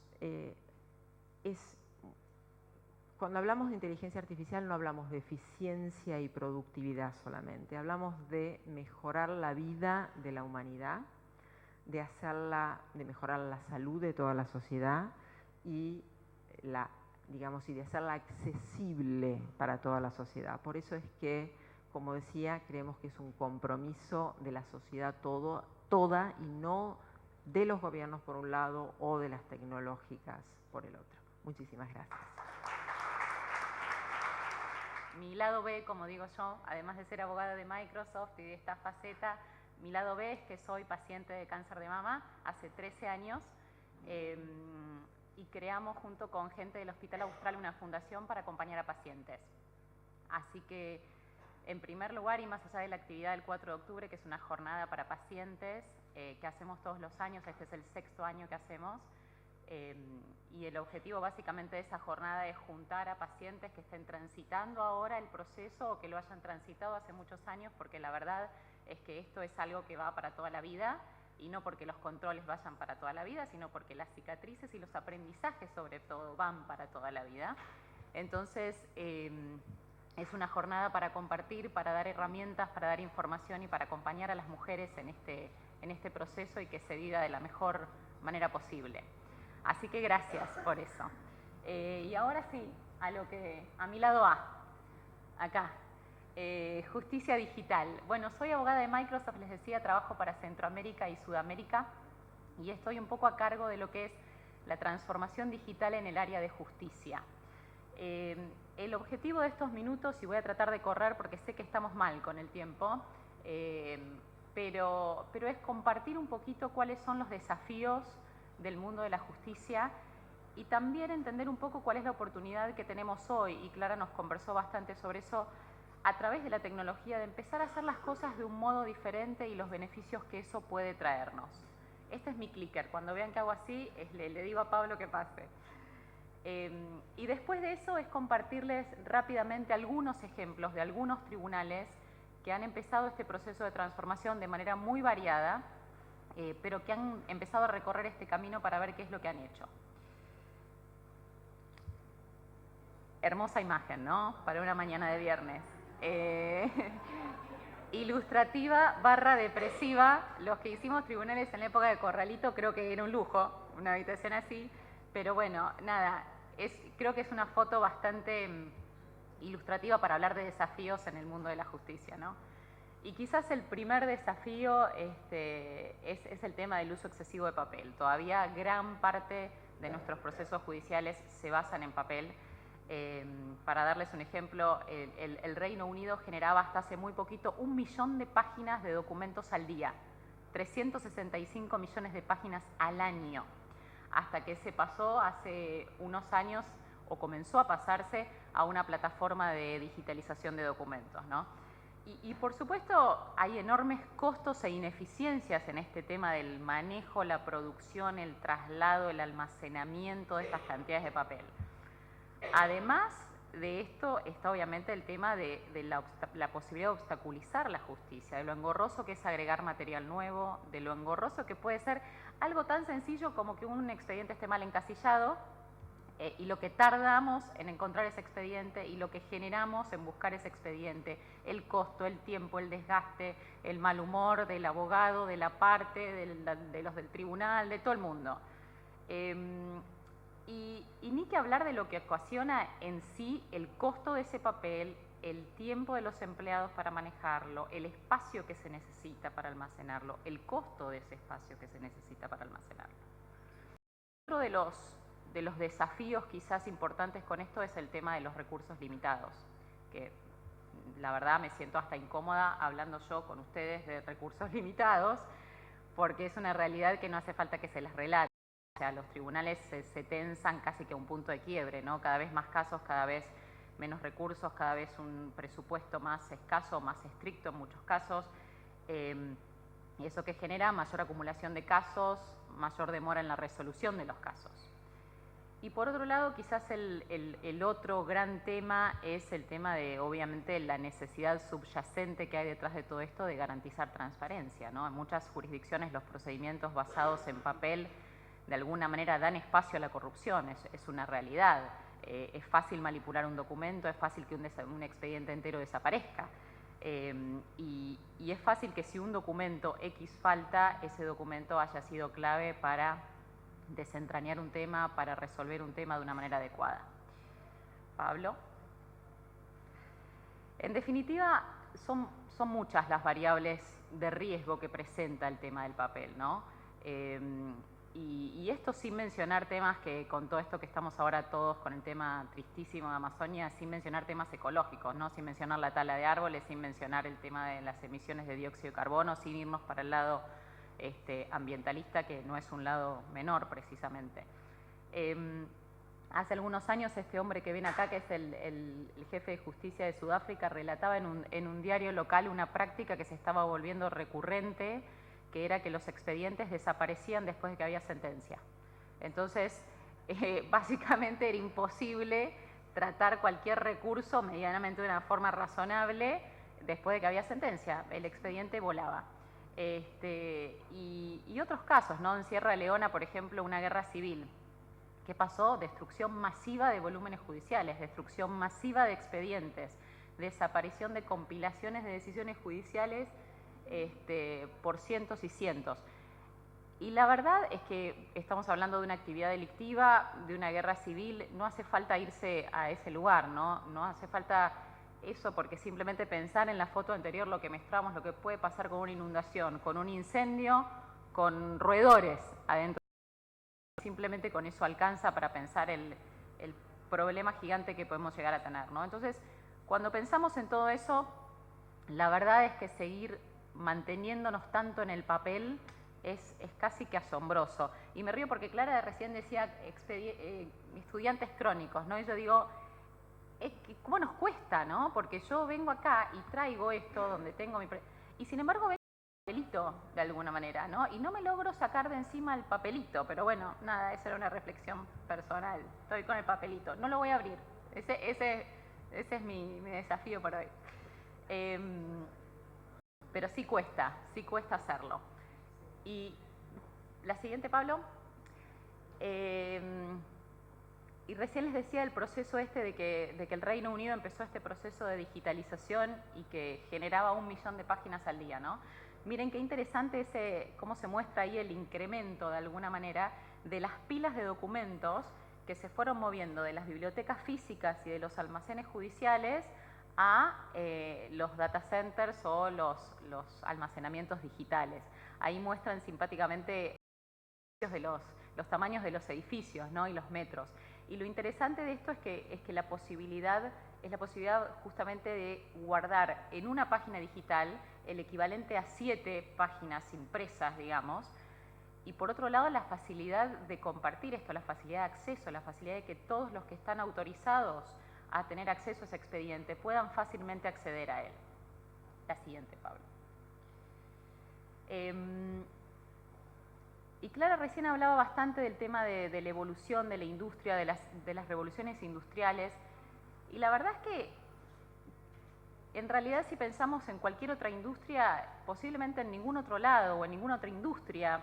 cuando hablamos de inteligencia artificial no hablamos de eficiencia y productividad solamente, hablamos de mejorar la vida de la humanidad, de mejorar la salud de toda la sociedad y digamos, y de hacerla accesible para toda la sociedad. Por eso es que, como decía, creemos que es un compromiso de la sociedad toda y no de los gobiernos por un lado o de las tecnológicas por el otro. Muchísimas gracias. Mi lado B, como digo yo, además de ser abogada de Microsoft y de esta faceta, mi lado B es que soy paciente de cáncer de mama hace 13 años y creamos junto con gente del Hospital Austral una fundación para acompañar a pacientes. Así que, en primer lugar, y más allá de la actividad del 4 de octubre, que es una jornada para pacientes que hacemos todos los años, este es el 6º año que hacemos, Y el objetivo básicamente de esa jornada es juntar a pacientes que estén transitando ahora el proceso o que lo hayan transitado hace muchos años, porque la verdad es que esto es algo que va para toda la vida, y no porque los controles vayan para toda la vida, sino porque las cicatrices y los aprendizajes sobre todo van para toda la vida. Entonces, es una jornada para compartir, para dar herramientas, para dar información y para acompañar a las mujeres en este proceso y que se viva de la mejor manera posible. Así que gracias por eso. Y ahora sí, a mi lado A, acá, justicia digital. Bueno, soy abogada de Microsoft, les decía, trabajo para Centroamérica y Sudamérica y estoy un poco a cargo de lo que es la transformación digital en el área de justicia. El objetivo de estos minutos, y voy a tratar de correr porque sé que estamos mal con el tiempo, pero es compartir un poquito cuáles son los desafíos del mundo de la justicia y también entender un poco cuál es la oportunidad que tenemos hoy, y Clara nos conversó bastante sobre eso, a través de la tecnología, de empezar a hacer las cosas de un modo diferente y los beneficios que eso puede traernos. Este es mi clicker, cuando vean que hago así, le digo a Pablo que pase. Y después de eso es compartirles rápidamente algunos ejemplos de algunos tribunales que han empezado este proceso de transformación de manera muy variada, pero que han empezado a recorrer este camino para ver qué es lo que han hecho. Hermosa imagen, ¿no? Para una mañana de viernes. Ilustrativa / depresiva. Los que hicimos tribunales en la época de Corralito creo que era un lujo, una habitación así, pero bueno, nada, creo que es una foto bastante ilustrativa para hablar de desafíos en el mundo de la justicia, ¿no? Y quizás el primer desafío es el tema del uso excesivo de papel. Todavía gran parte de nuestros procesos judiciales se basan en papel. Para darles un ejemplo, el Reino Unido generaba hasta hace muy poquito 1 millón de páginas de documentos al día, 365 millones de páginas al año, hasta que se pasó hace unos años, o comenzó a pasarse, a una plataforma de digitalización de documentos, ¿no? Y por supuesto hay enormes costos e ineficiencias en este tema del manejo, la producción, el traslado, el almacenamiento de estas cantidades de papel. Además de esto está obviamente el tema de la posibilidad de obstaculizar la justicia, de lo engorroso que es agregar material nuevo, de lo engorroso que puede ser algo tan sencillo como que un expediente esté mal encasillado, y lo que tardamos en encontrar ese expediente y lo que generamos en buscar ese expediente, el costo, el tiempo, el desgaste, el mal humor del abogado, de la parte, de los del tribunal, de todo el mundo. Y ni que hablar de lo que ocasiona en sí el costo de ese papel, el tiempo de los empleados para manejarlo, el espacio que se necesita para almacenarlo, el costo de ese espacio que se necesita para almacenarlo. Otro de los desafíos quizás importantes con esto es el tema de los recursos limitados, que la verdad me siento hasta incómoda hablando yo con ustedes de recursos limitados, porque es una realidad que no hace falta que se les relate. O sea, los tribunales se tensan casi que a un punto de quiebre, ¿no? Cada vez más casos, cada vez menos recursos, cada vez un presupuesto más escaso, más estricto en muchos casos. Y eso que genera mayor acumulación de casos, mayor demora en la resolución de los casos. Y por otro lado, quizás el otro gran tema es el tema de, obviamente, la necesidad subyacente que hay detrás de todo esto de garantizar transparencia, ¿no? En muchas jurisdicciones los procedimientos basados en papel de alguna manera dan espacio a la corrupción, es una realidad. Es fácil manipular un documento, es fácil que un expediente entero desaparezca. Y es fácil que si un documento X falta, ese documento haya sido clave para desentrañar un tema, para resolver un tema de una manera adecuada. Pablo. En definitiva, son muchas las variables de riesgo que presenta el tema del papel, ¿no? Y esto sin mencionar temas que, con todo esto que estamos ahora todos con el tema tristísimo de Amazonia, sin mencionar temas ecológicos, ¿no? Sin mencionar la tala de árboles, sin mencionar el tema de las emisiones de dióxido de carbono, sin irnos para el lado ambientalista, que no es un lado menor precisamente. Hace algunos años este hombre que ven acá, que es el jefe de justicia de Sudáfrica, relataba en un diario local una práctica que se estaba volviendo recurrente, que era que los expedientes desaparecían después de que había sentencia. Entonces, básicamente era imposible tratar cualquier recurso medianamente de una forma razonable después de que había sentencia. El expediente volaba. Y otros casos, ¿no? En Sierra Leona, por ejemplo, una guerra civil. ¿Qué pasó? Destrucción masiva de volúmenes judiciales, destrucción masiva de expedientes, desaparición de compilaciones de decisiones judiciales por cientos y cientos. Y la verdad es que estamos hablando de una actividad delictiva, de una guerra civil, no hace falta irse a ese lugar, ¿no? No hace falta eso, porque simplemente pensar en la foto anterior lo que mostramos, lo que puede pasar con una inundación, con un incendio, con roedores adentro. Simplemente con eso alcanza para pensar el problema gigante que podemos llegar a tener, ¿no? Entonces, cuando pensamos en todo eso, la verdad es que seguir manteniéndonos tanto en el papel es casi que asombroso. Y me río porque Clara recién decía estudiantes crónicos, ¿no? Y yo digo, ¿cómo nos cuesta, no? Porque yo vengo acá y traigo esto donde tengo mi... Y sin embargo vengo con el papelito de alguna manera, ¿no? Y no me logro sacar de encima el papelito, pero bueno, nada, esa era una reflexión personal. Estoy con el papelito, no lo voy a abrir. Ese es mi desafío para hoy. Pero sí cuesta hacerlo. Y la siguiente, Pablo. Y recién les decía el proceso de que el Reino Unido empezó este proceso de digitalización y que generaba 1 millón de páginas al día, ¿no? Miren qué interesante cómo se muestra ahí el incremento, de alguna manera, de las pilas de documentos que se fueron moviendo de las bibliotecas físicas y de los almacenes judiciales a los data centers o los almacenamientos digitales. Ahí muestran simpáticamente los tamaños de los edificios, ¿no? Y los metros. Y lo interesante de esto es que la posibilidad justamente de guardar en una página digital el equivalente a 7 páginas impresas, digamos. Y por otro lado, la facilidad de compartir esto, la facilidad de acceso, la facilidad de que todos los que están autorizados a tener acceso a ese expediente puedan fácilmente acceder a él. La siguiente, Pablo. Y Clara recién hablaba bastante del tema de la evolución de la industria, de las revoluciones industriales. Y la verdad es que, en realidad, si pensamos en cualquier otra industria, posiblemente en ningún otro lado o en ninguna otra industria,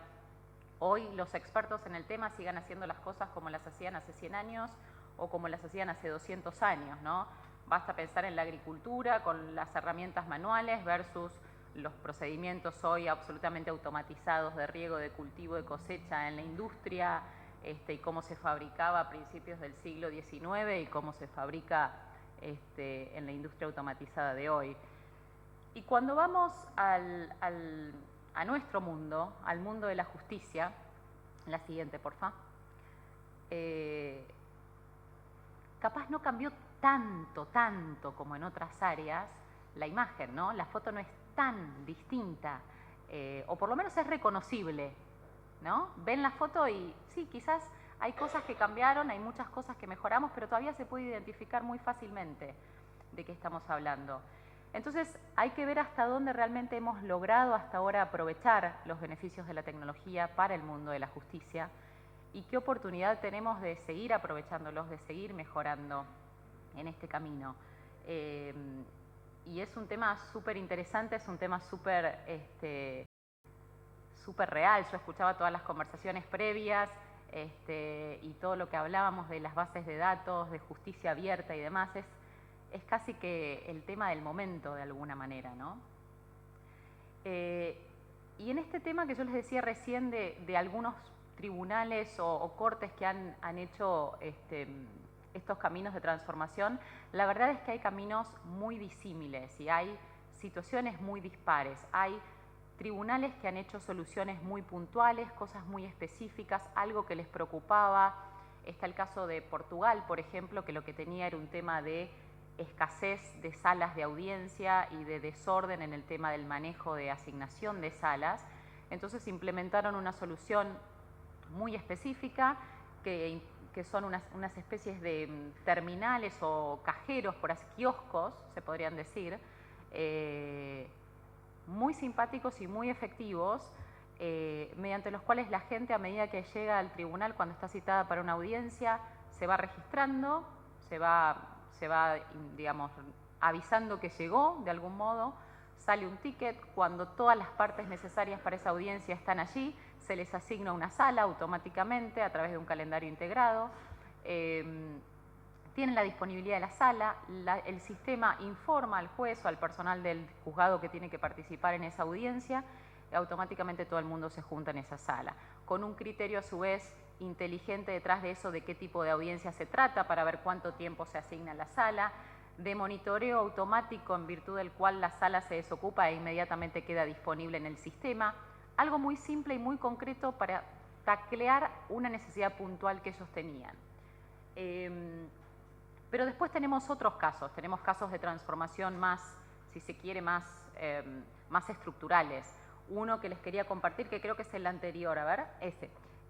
hoy los expertos en el tema sigan haciendo las cosas como las hacían hace 100 años o como las hacían hace 200 años, ¿no? Basta pensar en la agricultura con las herramientas manuales versus los procedimientos hoy absolutamente automatizados de riego, de cultivo, de cosecha en la industria, y cómo se fabricaba a principios del siglo XIX y cómo se fabrica en la industria automatizada de hoy. Y cuando vamos a nuestro mundo, al mundo de la justicia, la siguiente, porfa, capaz no cambió tanto como en otras áreas la imagen, ¿no? La foto no es tan distinta, o por lo menos es reconocible, ¿no? Ven la foto y sí, quizás hay cosas que cambiaron, hay muchas cosas que mejoramos, pero todavía se puede identificar muy fácilmente de qué estamos hablando. Entonces hay que ver hasta dónde realmente hemos logrado hasta ahora aprovechar los beneficios de la tecnología para el mundo de la justicia y qué oportunidad tenemos de seguir aprovechándolos, de seguir mejorando en este camino. Y es un tema súper interesante, es un tema súper real. Yo escuchaba todas las conversaciones previas y todo lo que hablábamos de las bases de datos, de justicia abierta y demás. Es casi que el tema del momento, de alguna manera, ¿no? Y en este tema que yo les decía recién de algunos tribunales o cortes que han hecho estos caminos de transformación, la verdad es que hay caminos muy disímiles y hay situaciones muy dispares. Hay tribunales que han hecho soluciones muy puntuales, cosas muy específicas, algo que les preocupaba. Está el caso de Portugal, por ejemplo, que lo que tenía era un tema de escasez de salas de audiencia y de desorden en el tema del manejo de asignación de salas. Entonces implementaron una solución muy específica que son unas especies de terminales o cajeros, por así, kioscos, se podrían decir, muy simpáticos y muy efectivos, mediante los cuales la gente, a medida que llega al tribunal cuando está citada para una audiencia, se va registrando, se va, digamos, avisando que llegó de algún modo, sale un ticket, cuando todas las partes necesarias para esa audiencia están allí, se les asigna una sala automáticamente a través de un calendario integrado. Tienen la disponibilidad de la sala, el sistema informa al juez o al personal del juzgado que tiene que participar en esa audiencia y automáticamente todo el mundo se junta en esa sala, con un criterio a su vez inteligente detrás de eso de qué tipo de audiencia se trata para ver cuánto tiempo se asigna a la sala, de monitoreo automático en virtud del cual la sala se desocupa e inmediatamente queda disponible en el sistema, algo muy simple y muy concreto para taclear una necesidad puntual que ellos tenían. Pero después tenemos otros casos, tenemos casos de transformación más, si se quiere, más estructurales. Uno que les quería compartir, que creo que es el anterior, a ver,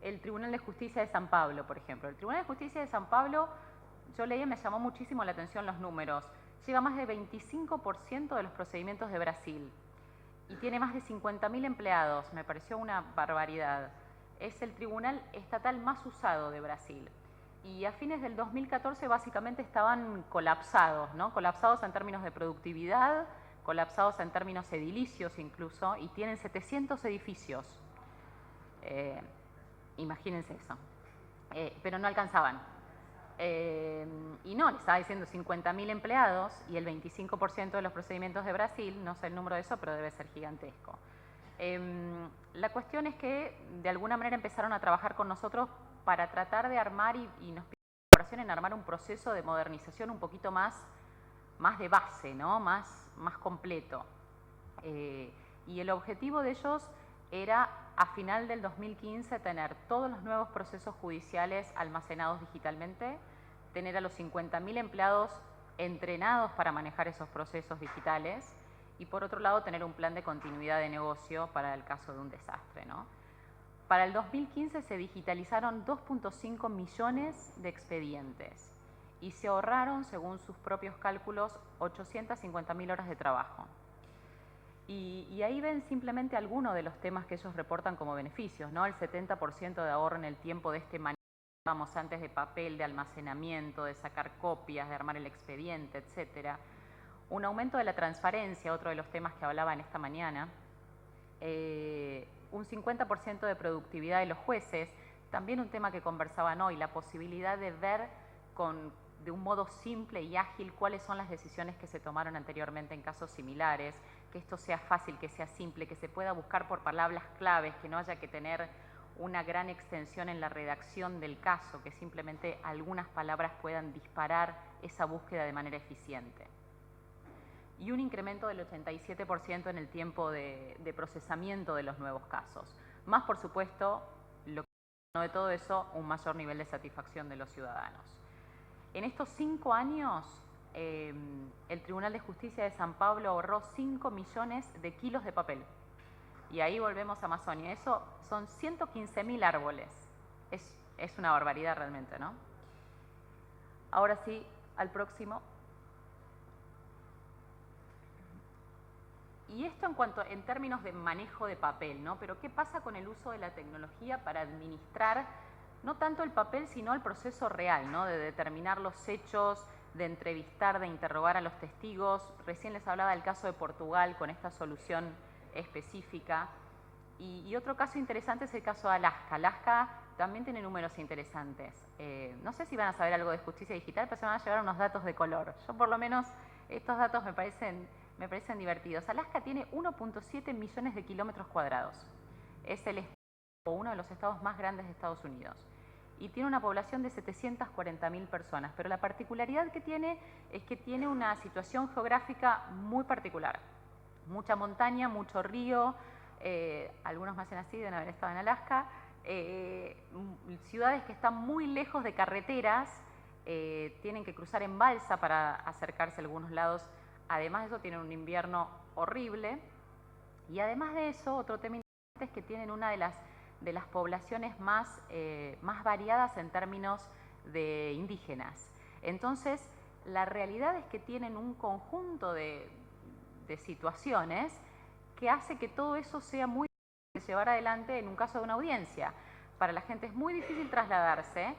el Tribunal de Justicia de San Pablo, por ejemplo. El Tribunal de Justicia de San Pablo, yo leí y me llamó muchísimo la atención los números. Lleva más de 25% de los procedimientos de Brasil y tiene más de 50.000 empleados, me pareció una barbaridad. Es el tribunal estatal más usado de Brasil. Y a fines del 2014 básicamente estaban colapsados, ¿no? Colapsados en términos de productividad, colapsados en términos edilicios incluso, y tienen 700 edificios. Imagínense eso. Pero no alcanzaban. Y no, le estaba diciendo 50.000 empleados y el 25% de los procedimientos de Brasil, no sé el número de eso, pero debe ser gigantesco. La cuestión es que de alguna manera empezaron a trabajar con nosotros para tratar de armar y nos pidieron colaboración en armar un proceso de modernización un poquito más de base, ¿no? más completo. Y el objetivo de ellos era a final del 2015 tener todos los nuevos procesos judiciales almacenados digitalmente, tener a los 50.000 empleados entrenados para manejar esos procesos digitales y por otro lado tener un plan de continuidad de negocio para el caso de un desastre, ¿no? Para el 2015 se digitalizaron 2.5 millones de expedientes y se ahorraron, según sus propios cálculos, 850.000 horas de trabajo. Y ahí ven simplemente algunos de los temas que ellos reportan como beneficios, ¿no? El 70% de ahorro en el tiempo de este manejo, vamos, antes de papel, de almacenamiento, de sacar copias, de armar el expediente, etcétera. Un aumento de la transparencia, otro de los temas que hablaba en esta mañana. Un 50% de productividad de los jueces, también un tema que conversaban hoy, la posibilidad de ver de un modo simple y ágil cuáles son las decisiones que se tomaron anteriormente en casos similares, que esto sea fácil, que sea simple, que se pueda buscar por palabras claves, que no haya que tener una gran extensión en la redacción del caso, que simplemente algunas palabras puedan disparar esa búsqueda de manera eficiente. Y un incremento del 87% en el tiempo de procesamiento de los nuevos casos. Más, por supuesto, lo que de todo eso, un mayor nivel de satisfacción de los ciudadanos. En estos 5 años, el Tribunal de Justicia de San Pablo ahorró 5 millones de kilos de papel. Y ahí volvemos a Amazonia. Eso son 115.000 árboles. Es una barbaridad realmente, ¿no? Ahora sí, al próximo. Y esto en términos de manejo de papel, ¿no? Pero ¿qué pasa con el uso de la tecnología para administrar no tanto el papel, sino el proceso real, ¿no? De determinar los hechos, de entrevistar, de interrogar a los testigos? Recién les hablaba del caso de Portugal con esta solución específica. Y otro caso interesante es el caso de Alaska. Alaska también tiene números interesantes. No sé si van a saber algo de justicia digital, pero se van a llevar unos datos de color. Yo por lo menos estos datos me parecen divertidos. Alaska tiene 1.7 millones de kilómetros cuadrados. Es uno de los estados más grandes de Estados Unidos. Y tiene una población de 740.000 personas. Pero la particularidad que tiene es que tiene una situación geográfica muy particular. Mucha montaña, mucho río, algunos me hacen así, deben haber estado en Alaska. Ciudades que están muy lejos de carreteras, tienen que cruzar en balsa para acercarse a algunos lados. Además de eso, tienen un invierno horrible. Y además de eso, otro tema interesante es que tienen una de las poblaciones más variadas en términos de indígenas. Entonces, la realidad es que tienen un conjunto de situaciones que hace que todo eso sea muy llevar adelante en un caso de una audiencia. Para la gente es muy difícil trasladarse,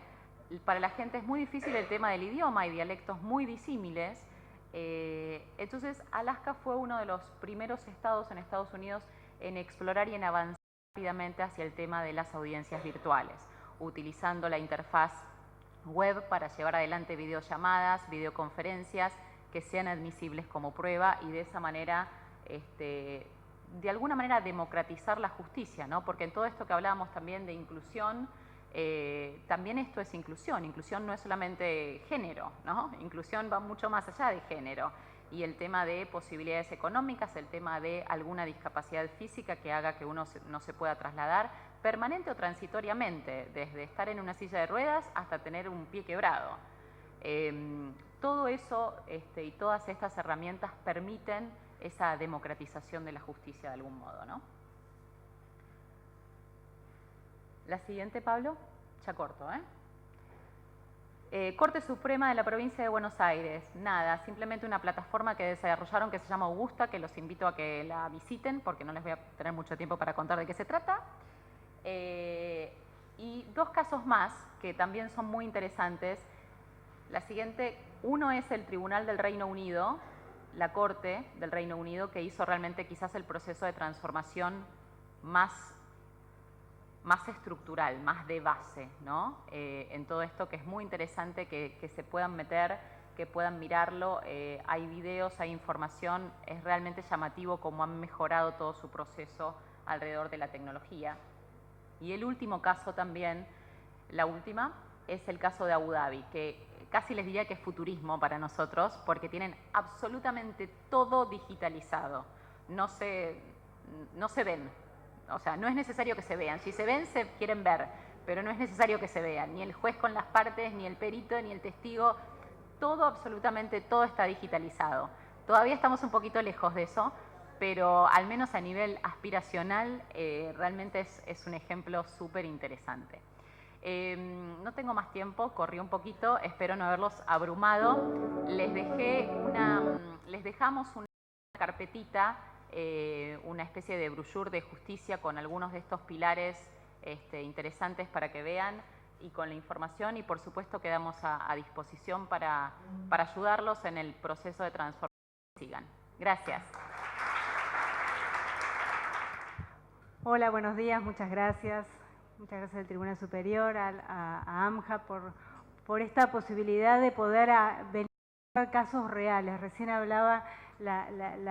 para la gente es muy difícil el tema del idioma, hay dialectos muy disímiles. Entonces, Alaska fue uno de los primeros estados en Estados Unidos en explorar y en avanzar rápidamente hacia el tema de las audiencias virtuales, utilizando la interfaz web para llevar adelante videollamadas, videoconferencias que sean admisibles como prueba y de esa manera, de alguna manera, democratizar la justicia, ¿no? Porque en todo esto que hablábamos también de inclusión, también esto es inclusión. Inclusión no es solamente género, ¿no? Inclusión va mucho más allá de género. Y el tema de posibilidades económicas, el tema de alguna discapacidad física que haga que uno no se pueda trasladar permanente o transitoriamente, desde estar en una silla de ruedas hasta tener un pie quebrado. Todo eso y todas estas herramientas permiten esa democratización de la justicia de algún modo, ¿no? La siguiente, Pablo, ya corto, Corte Suprema de la Provincia de Buenos Aires. Nada, simplemente una plataforma que desarrollaron que se llama Augusta, que los invito a que la visiten porque no les voy a tener mucho tiempo para contar de qué se trata. Y dos casos más que también son muy interesantes. La siguiente, uno es el Tribunal del Reino Unido, la Corte del Reino Unido, que hizo realmente quizás el proceso de transformación más estructural, más de base, ¿no? En todo esto, que es muy interesante que se puedan meter, que puedan mirarlo. Hay videos, hay información, es realmente llamativo cómo han mejorado todo su proceso alrededor de la tecnología. Y el último caso también, la última, es el caso de Abu Dhabi, que casi les diría que es futurismo para nosotros, porque tienen absolutamente todo digitalizado. No se ven. O sea, no es necesario que se vean. Si se ven, se quieren ver, pero no es necesario que se vean. Ni el juez con las partes, ni el perito, ni el testigo. Todo, absolutamente todo está digitalizado. Todavía estamos un poquito lejos de eso, pero al menos a nivel aspiracional realmente es un ejemplo súper interesante. No tengo más tiempo, corrí un poquito, espero no haberlos abrumado. Les dejamos una carpetita, una especie de brochure de justicia con algunos de estos pilares interesantes para que vean y con la información, y por supuesto quedamos a disposición para ayudarlos en el proceso de transformación que sigan. Gracias. Hola, buenos días, muchas gracias. Muchas gracias al Tribunal Superior, a AMJA por esta posibilidad de poder venir a casos reales. Recién hablaba en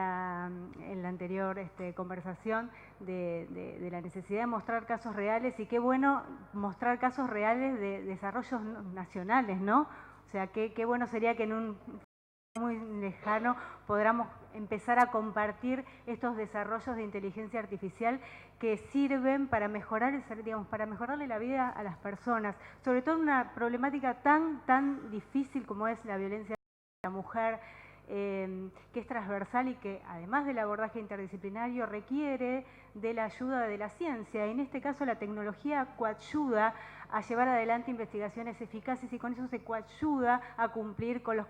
la anterior conversación de la necesidad de mostrar casos reales, y qué bueno mostrar casos reales de desarrollos nacionales, ¿no? O sea, qué bueno sería que en un muy lejano podamos empezar a compartir estos desarrollos de inteligencia artificial que sirven para mejorar, para mejorarle la vida a las personas, sobre todo en una problemática tan difícil como es la violencia de la mujer, que es transversal y que, además del abordaje interdisciplinario, requiere de la ayuda de la ciencia. En este caso, la tecnología coayuda a llevar adelante investigaciones eficaces, y con eso se coayuda a cumplir con los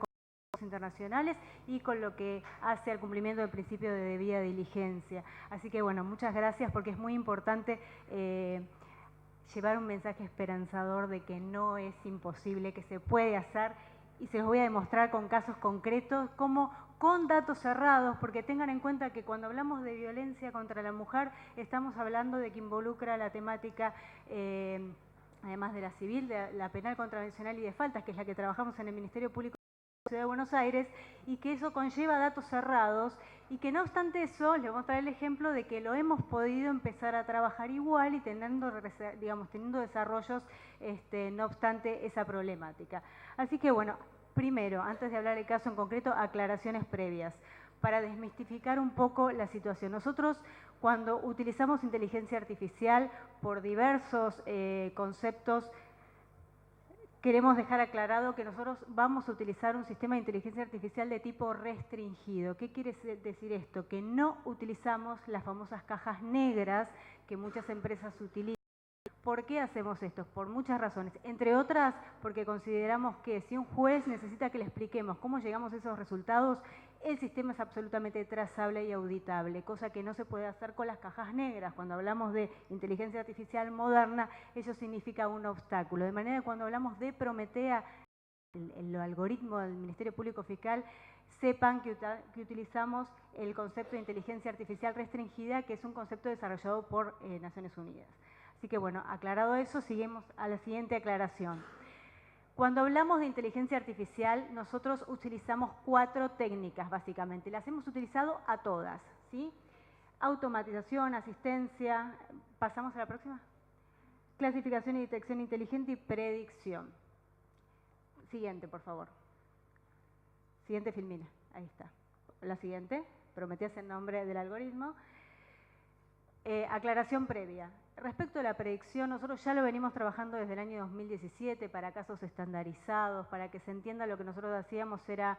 internacionales y con lo que hace al cumplimiento del principio de debida diligencia. Así que bueno, muchas gracias, porque es muy importante llevar un mensaje esperanzador de que no es imposible, que se puede hacer, y se los voy a demostrar con casos concretos, como con datos cerrados, porque tengan en cuenta que cuando hablamos de violencia contra la mujer estamos hablando de que involucra la temática además de la civil, de la penal, contravencional y de faltas, que es la que trabajamos en el Ministerio Público de la Ciudad de Buenos Aires, y que eso conlleva datos cerrados, y que no obstante eso, les voy a traer el ejemplo de que lo hemos podido empezar a trabajar igual y teniendo desarrollos no obstante esa problemática. Así que bueno, primero, antes de hablar del caso en concreto, aclaraciones previas para desmistificar un poco la situación. Nosotros, cuando utilizamos inteligencia artificial por diversos conceptos, queremos dejar aclarado que nosotros vamos a utilizar un sistema de inteligencia artificial de tipo restringido. ¿Qué quiere decir esto? Que no utilizamos las famosas cajas negras que muchas empresas utilizan. ¿Por qué hacemos esto? Por muchas razones. Entre otras, porque consideramos que si un juez necesita que le expliquemos cómo llegamos a esos resultados, el sistema es absolutamente trazable y auditable, cosa que no se puede hacer con las cajas negras. Cuando hablamos de inteligencia artificial moderna, eso significa un obstáculo. De manera que cuando hablamos de Prometea, el algoritmo del Ministerio Público Fiscal, sepan que utilizamos el concepto de inteligencia artificial restringida, que es un concepto desarrollado por Naciones Unidas. Así que bueno, aclarado eso, seguimos a la siguiente aclaración. Cuando hablamos de inteligencia artificial, nosotros utilizamos 4 técnicas básicamente. Las hemos utilizado a todas, ¿sí? Automatización, asistencia, pasamos a la próxima. Clasificación y detección inteligente y predicción. Siguiente, por favor. Siguiente, Filmina. Ahí está. La siguiente. Prometías el nombre del algoritmo. Aclaración previa. Respecto a la predicción, nosotros ya lo venimos trabajando desde el año 2017 para casos estandarizados, para que se entienda lo que nosotros hacíamos era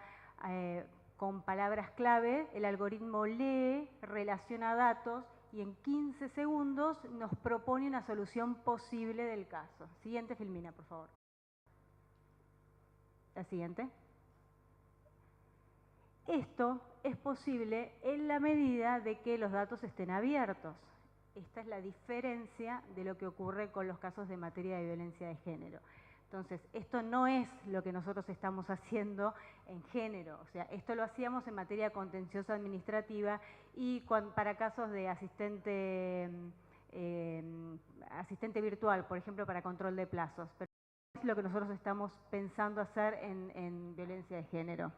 con palabras clave, el algoritmo lee, relaciona datos y en 15 segundos nos propone una solución posible del caso. Siguiente, Filmina, por favor. La siguiente. Esto es posible en la medida de que los datos estén abiertos. Esta es la diferencia de lo que ocurre con los casos de materia de violencia de género. Entonces, esto no es lo que nosotros estamos haciendo en género. O sea, esto lo hacíamos en materia contenciosa administrativa y para casos de asistente virtual, por ejemplo, para control de plazos. Pero no es lo que nosotros estamos pensando hacer en violencia de género.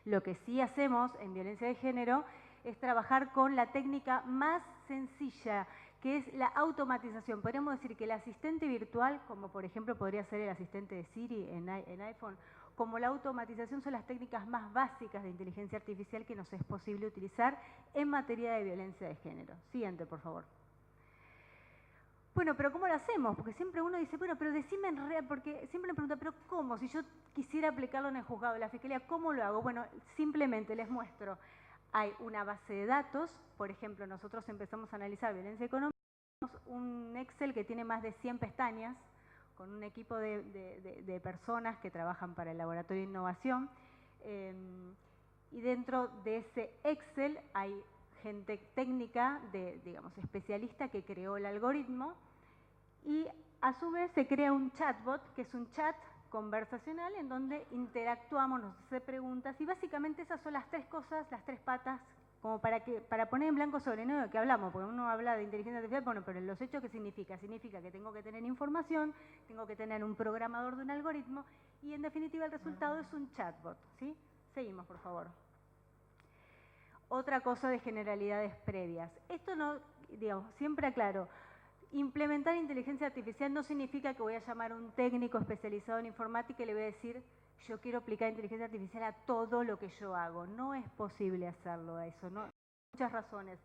Lo que sí hacemos en violencia de género es trabajar con la técnica más sencilla, que es la automatización. Podríamos decir que el asistente virtual, como por ejemplo podría ser el asistente de Siri en iPhone, como la automatización son las técnicas más básicas de inteligencia artificial que nos es posible utilizar en materia de violencia de género. Siguiente, por favor. Bueno, pero ¿cómo lo hacemos? Porque siempre uno dice, bueno, pero decime en realidad, porque siempre me preguntan, pero ¿cómo? Si yo quisiera aplicarlo en el juzgado de la Fiscalía, ¿cómo lo hago? Bueno, simplemente les muestro. Hay una base de datos, por ejemplo, nosotros empezamos a analizar violencia económica, tenemos un Excel que tiene más de 100 pestañas, con un equipo de personas que trabajan para el Laboratorio de Innovación, y dentro de ese Excel hay gente técnica, digamos, especialista que creó el algoritmo, y a su vez se crea un chatbot, que es un chat conversacional en donde interactuamos, nos hace preguntas y básicamente esas son las 3 cosas, las 3 patas, como para poner en blanco sobre negro de qué hablamos, porque uno habla de inteligencia artificial, bueno, pero en los hechos, ¿qué significa? Significa que tengo que tener información, tengo que tener un programador de un algoritmo y en definitiva el resultado es un chatbot, ¿sí? Seguimos, por favor. Otra cosa de generalidades previas. Esto no, digamos, siempre aclaro, implementar inteligencia artificial no significa que voy a llamar a un técnico especializado en informática y le voy a decir, yo quiero aplicar inteligencia artificial a todo lo que yo hago. No es posible hacerlo a eso, ¿no? Muchas razones.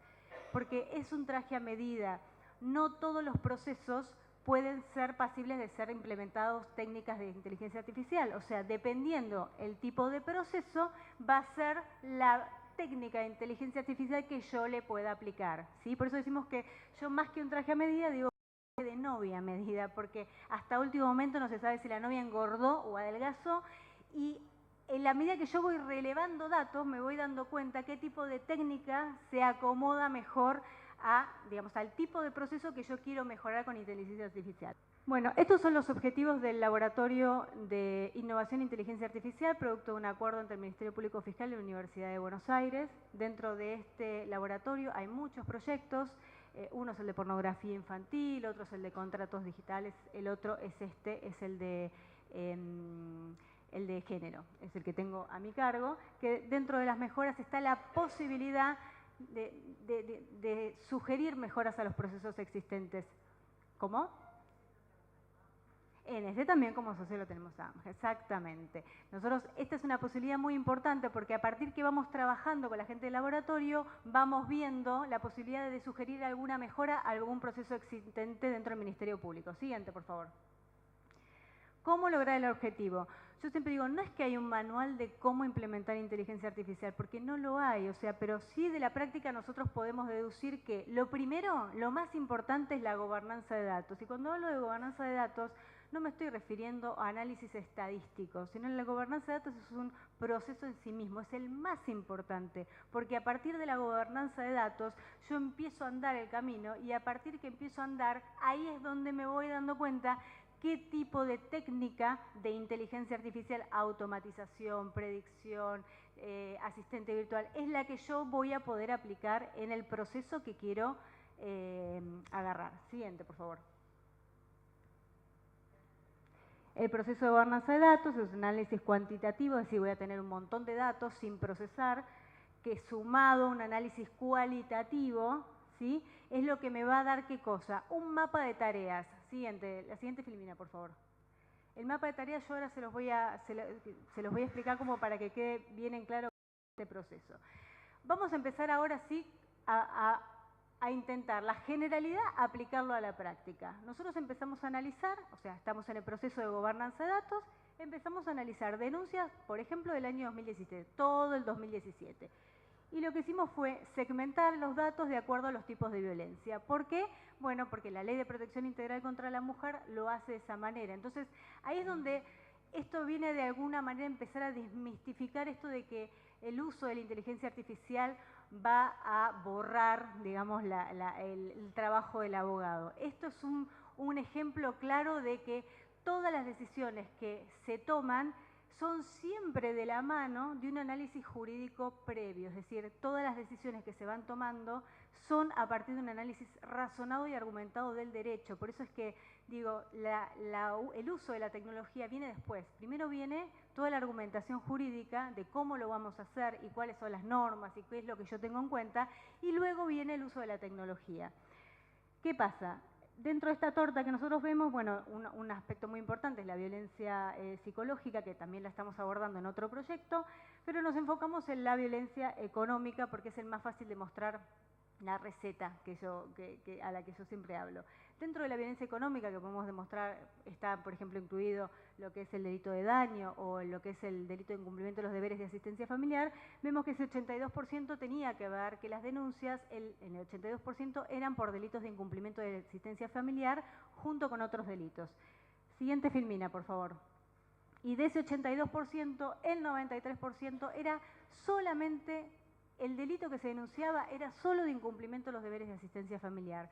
Porque es un traje a medida. No todos los procesos pueden ser pasibles de ser implementados técnicas de inteligencia artificial. O sea, dependiendo el tipo de proceso, va a ser la técnica de inteligencia artificial que yo le pueda aplicar, ¿sí? Por eso decimos que yo más que un traje a medida digo de novia a medida, porque hasta último momento no se sabe si la novia engordó o adelgazó y en la medida que yo voy relevando datos me voy dando cuenta qué tipo de técnica se acomoda mejor digamos, al tipo de proceso que yo quiero mejorar con inteligencia artificial. Bueno, estos son los objetivos del Laboratorio de Innovación e Inteligencia Artificial, producto de un acuerdo entre el Ministerio Público Fiscal y la Universidad de Buenos Aires. Dentro de este laboratorio hay muchos proyectos, uno es el de pornografía infantil, otro es el de contratos digitales, el otro es el de género, es el que tengo a mi cargo, que dentro de las mejoras está la posibilidad de sugerir mejoras a los procesos existentes. ¿Cómo? En este también como socio lo tenemos a AMGE, exactamente. Nosotros, esta es una posibilidad muy importante porque a partir que vamos trabajando con la gente del laboratorio, vamos viendo la posibilidad de sugerir alguna mejora a algún proceso existente dentro del Ministerio Público. Siguiente, por favor. ¿Cómo lograr el objetivo? Yo siempre digo, no es que hay un manual de cómo implementar inteligencia artificial, porque no lo hay, o sea, pero sí de la práctica nosotros podemos deducir que lo primero, lo más importante es la gobernanza de datos. Y cuando hablo de gobernanza de datos, no me estoy refiriendo a análisis estadísticos, sino la gobernanza de datos es un proceso en sí mismo, es el más importante, porque a partir de la gobernanza de datos yo empiezo a andar el camino y a partir que empiezo a andar, ahí es donde me voy dando cuenta qué tipo de técnica de inteligencia artificial, automatización, predicción, asistente virtual, es la que yo voy a poder aplicar en el proceso que quiero agarrar. Siguiente, por favor. El proceso de gobernanza de datos es un análisis cuantitativo, es decir, voy a tener un montón de datos sin procesar, que sumado a un análisis cualitativo, ¿sí?, es lo que me va a dar ¿qué cosa? Un mapa de tareas. Siguiente, la siguiente filmina, por favor. El mapa de tareas yo ahora se los voy a explicar como para que quede bien en claro este proceso. Vamos a empezar ahora sí a intentar la generalidad, aplicarlo a la práctica. Nosotros empezamos a analizar, o sea, estamos en el proceso de gobernanza de datos, empezamos a analizar denuncias, por ejemplo, del año 2017, todo el 2017. Y lo que hicimos fue segmentar los datos de acuerdo a los tipos de violencia. ¿Por qué? Bueno, porque la Ley de Protección Integral contra la Mujer lo hace de esa manera. Entonces, ahí es donde esto viene de alguna manera a empezar a desmistificar esto de que el uso de la inteligencia artificial va a borrar, digamos, el trabajo del abogado. Esto es un ejemplo claro de que todas las decisiones que se toman son siempre de la mano de un análisis jurídico previo, es decir, todas las decisiones que se van tomando son a partir de un análisis razonado y argumentado del derecho. Por eso es que, digo, el uso de la tecnología viene después. Primero viene toda la argumentación jurídica de cómo lo vamos a hacer y cuáles son las normas y qué es lo que yo tengo en cuenta, y luego viene el uso de la tecnología. ¿Qué pasa? Dentro de esta torta que nosotros vemos, bueno, un aspecto muy importante es la violencia psicológica, que también la estamos abordando en otro proyecto, pero nos enfocamos en la violencia económica porque es el más fácil de mostrar la receta a la que yo siempre hablo. Dentro de la violencia económica que podemos demostrar está, por ejemplo, incluido lo que es el delito de daño o lo que es el delito de incumplimiento de los deberes de asistencia familiar. Vemos que ese 82% tenía que ver que las denuncias, en el 82% eran por delitos de incumplimiento de asistencia familiar junto con otros delitos. Siguiente filmina, por favor. Y de ese 82%, el 93% era solamente, el delito que se denunciaba era solo de incumplimiento de los deberes de asistencia familiar.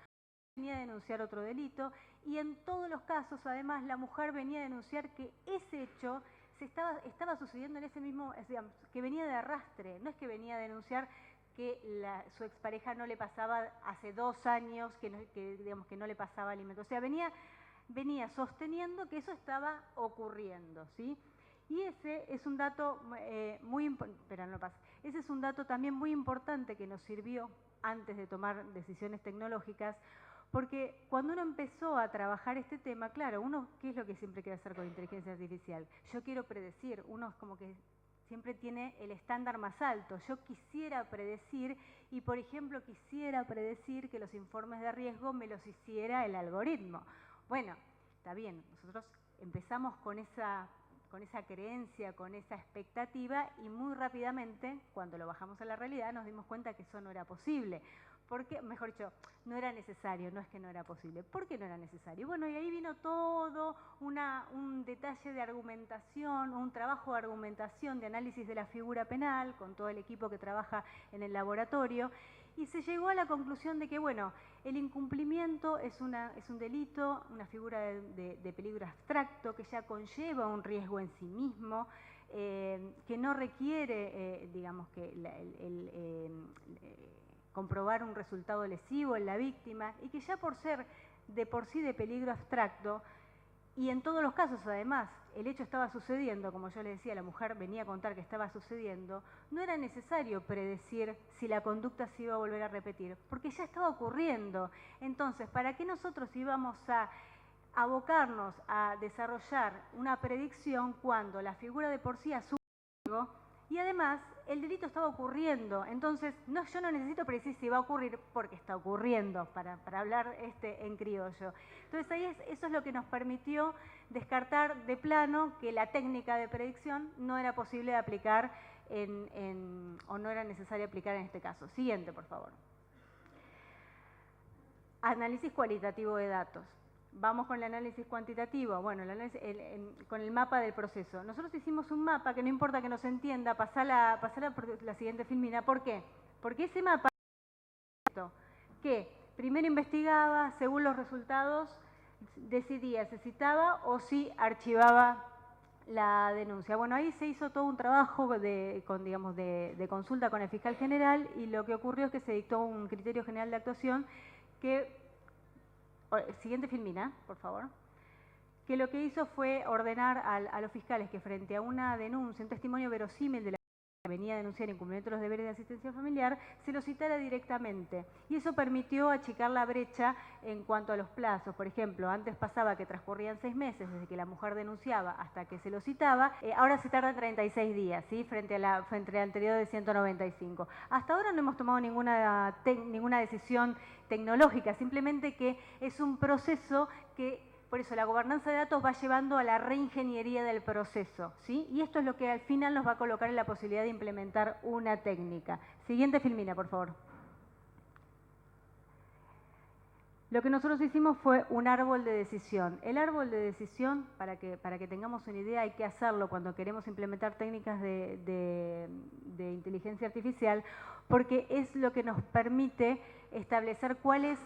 Venía a denunciar otro delito y en todos los casos, además, la mujer venía a denunciar que ese hecho estaba sucediendo en ese mismo, digamos, que venía de arrastre, no es que venía a denunciar que su expareja no le pasaba hace 2 años, digamos, que no le pasaba alimento. O sea, venía sosteniendo que eso estaba ocurriendo, ¿sí? Y ese es un dato ese es un dato también muy importante que nos sirvió antes de tomar decisiones tecnológicas, porque cuando uno empezó a trabajar este tema, claro, uno, ¿qué es lo que siempre quiere hacer con inteligencia artificial? Yo quiero predecir, uno es como que siempre tiene el estándar más alto. Yo quisiera predecir y, por ejemplo, quisiera predecir que los informes de riesgo me los hiciera el algoritmo. Bueno, está bien, nosotros empezamos con esa creencia, con esa expectativa y muy rápidamente, cuando lo bajamos a la realidad, nos dimos cuenta que eso no era posible. Porque, mejor dicho, no era necesario, no es que no era posible. ¿Por qué no era necesario? Bueno, y ahí vino todo un detalle de argumentación, un trabajo de argumentación, de análisis de la figura penal, con todo el equipo que trabaja en el laboratorio, y se llegó a la conclusión de que, bueno, el incumplimiento es un delito, una figura de peligro abstracto que ya conlleva un riesgo en sí mismo, que no requiere, digamos, que comprobar un resultado lesivo en la víctima y que ya por ser de por sí de peligro abstracto, y en todos los casos además el hecho estaba sucediendo, como yo le decía, la mujer venía a contar que estaba sucediendo, no era necesario predecir si la conducta se iba a volver a repetir, porque ya estaba ocurriendo. Entonces, ¿para qué nosotros íbamos a abocarnos a desarrollar una predicción cuando la figura de por sí asume algo y además el delito estaba ocurriendo? Entonces, yo no necesito predecir si va a ocurrir porque está ocurriendo, para hablar en criollo. Entonces, ahí eso es lo que nos permitió descartar de plano que la técnica de predicción no era posible de aplicar o no era necesario aplicar en este caso. Siguiente, por favor. Análisis cualitativo de datos. Vamos con el análisis cuantitativo, bueno, con el mapa del proceso. Nosotros hicimos un mapa que no importa que no se entienda, pasá la siguiente filmina. ¿Por qué? Porque ese mapa que primero investigaba, según los resultados, decidía si citaba o si archivaba la denuncia. Bueno, ahí se hizo todo un trabajo de consulta con el fiscal general y lo que ocurrió es que se dictó un criterio general de actuación que, siguiente filmina, por favor, que lo que hizo fue ordenar a los fiscales que frente a una denuncia, un testimonio verosímil de la que venía a denunciar incumplimiento de los deberes de asistencia familiar, se lo citara directamente. Y eso permitió achicar la brecha en cuanto a los plazos. Por ejemplo, antes pasaba que transcurrían 6 meses desde que la mujer denunciaba hasta que se lo citaba, ahora se tarda 36 días, ¿sí? frente al anterior de 195. Hasta ahora no hemos tomado ninguna decisión tecnológica, simplemente que es un proceso que, por eso la gobernanza de datos va llevando a la reingeniería del proceso, ¿sí? Y esto es lo que al final nos va a colocar en la posibilidad de implementar una técnica. Siguiente filmina, por favor. Lo que nosotros hicimos fue un árbol de decisión. El árbol de decisión, para que tengamos una idea, hay que hacerlo cuando queremos implementar técnicas de inteligencia artificial, porque es lo que nos permite establecer cuál es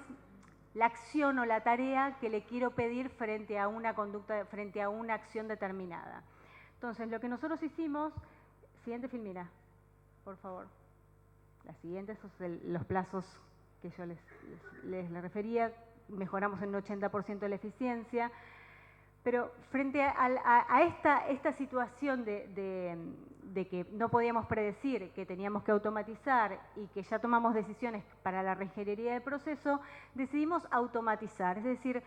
la acción o la tarea que le quiero pedir frente a una conducta, frente a una acción determinada. Entonces, lo que nosotros hicimos, siguiente filmina, por favor. La siguiente, esos son los plazos que yo les refería, mejoramos en un 80% de la eficiencia, pero frente a esta situación de que no podíamos predecir, que teníamos que automatizar y que ya tomamos decisiones para la reingeniería del proceso, decidimos automatizar, es decir,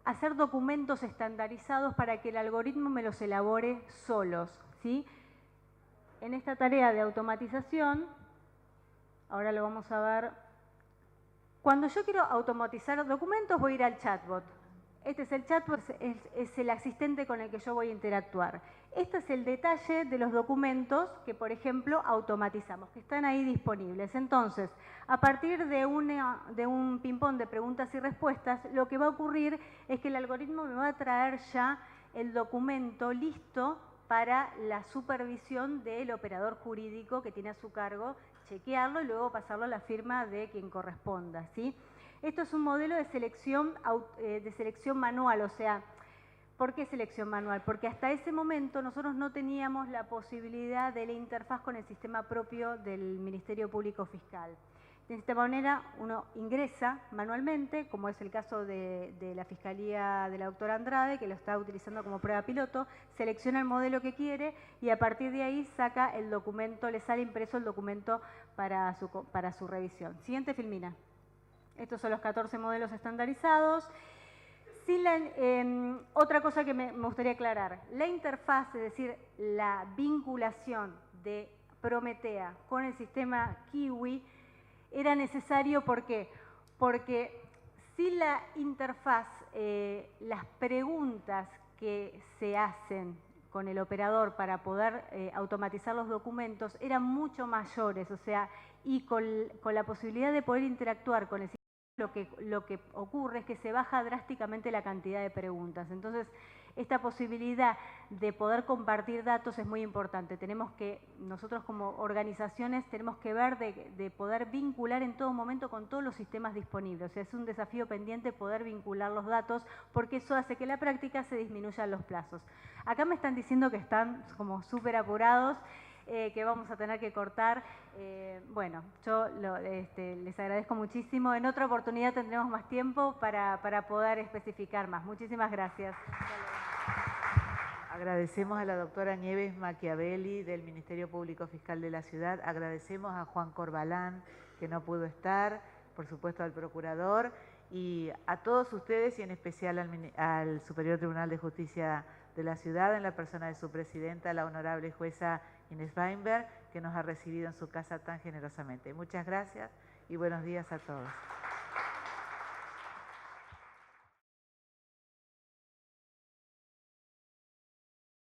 hacer documentos estandarizados para que el algoritmo me los elabore solos, ¿sí? En esta tarea de automatización, ahora lo vamos a ver, cuando yo quiero automatizar documentos voy a ir al chatbot. Este es el chatbot, es el asistente con el que yo voy a interactuar. Este es el detalle de los documentos que, por ejemplo, automatizamos, que están ahí disponibles. Entonces, a partir de un ping-pong de preguntas y respuestas, lo que va a ocurrir es que el algoritmo me va a traer ya el documento listo para la supervisión del operador jurídico que tiene a su cargo, chequearlo y luego pasarlo a la firma de quien corresponda, ¿sí? Esto es un modelo de selección manual, o sea, ¿por qué selección manual? Porque hasta ese momento nosotros no teníamos la posibilidad de la interfaz con el sistema propio del Ministerio Público Fiscal. De esta manera uno ingresa manualmente, como es el caso de la Fiscalía de la doctora Andrade, que lo está utilizando como prueba piloto, selecciona el modelo que quiere y a partir de ahí saca el documento, le sale impreso el documento para su revisión. Siguiente filmina. Estos son los 14 modelos estandarizados. Otra cosa que me gustaría aclarar, la interfaz, es decir, la vinculación de Prometea con el sistema Kiwi era necesario, ¿por qué? Porque si la interfaz, las preguntas que se hacen con el operador para poder automatizar los documentos eran mucho mayores, o sea, y con la posibilidad de poder interactuar con el sistema, lo que ocurre es que se baja drásticamente la cantidad de preguntas. Entonces, esta posibilidad de poder compartir datos es muy importante. Tenemos que, nosotros como organizaciones, tenemos que ver de poder vincular en todo momento con todos los sistemas disponibles. O sea, es un desafío pendiente poder vincular los datos, porque eso hace que en la práctica se disminuyan los plazos. Acá me están diciendo que están como súper apurados, que vamos a tener que cortar. Bueno, yo les agradezco muchísimo. En otra oportunidad tendremos más tiempo para poder especificar más. Muchísimas gracias. Agradecemos a la doctora Nieves Machiavelli del Ministerio Público Fiscal de la Ciudad. Agradecemos a Juan Corbalán, que no pudo estar, por supuesto al procurador, y a todos ustedes y en especial al Superior Tribunal de Justicia de la Ciudad, en la persona de su presidenta, la honorable jueza Inés Weinberg, que nos ha recibido en su casa tan generosamente. Muchas gracias y buenos días a todos.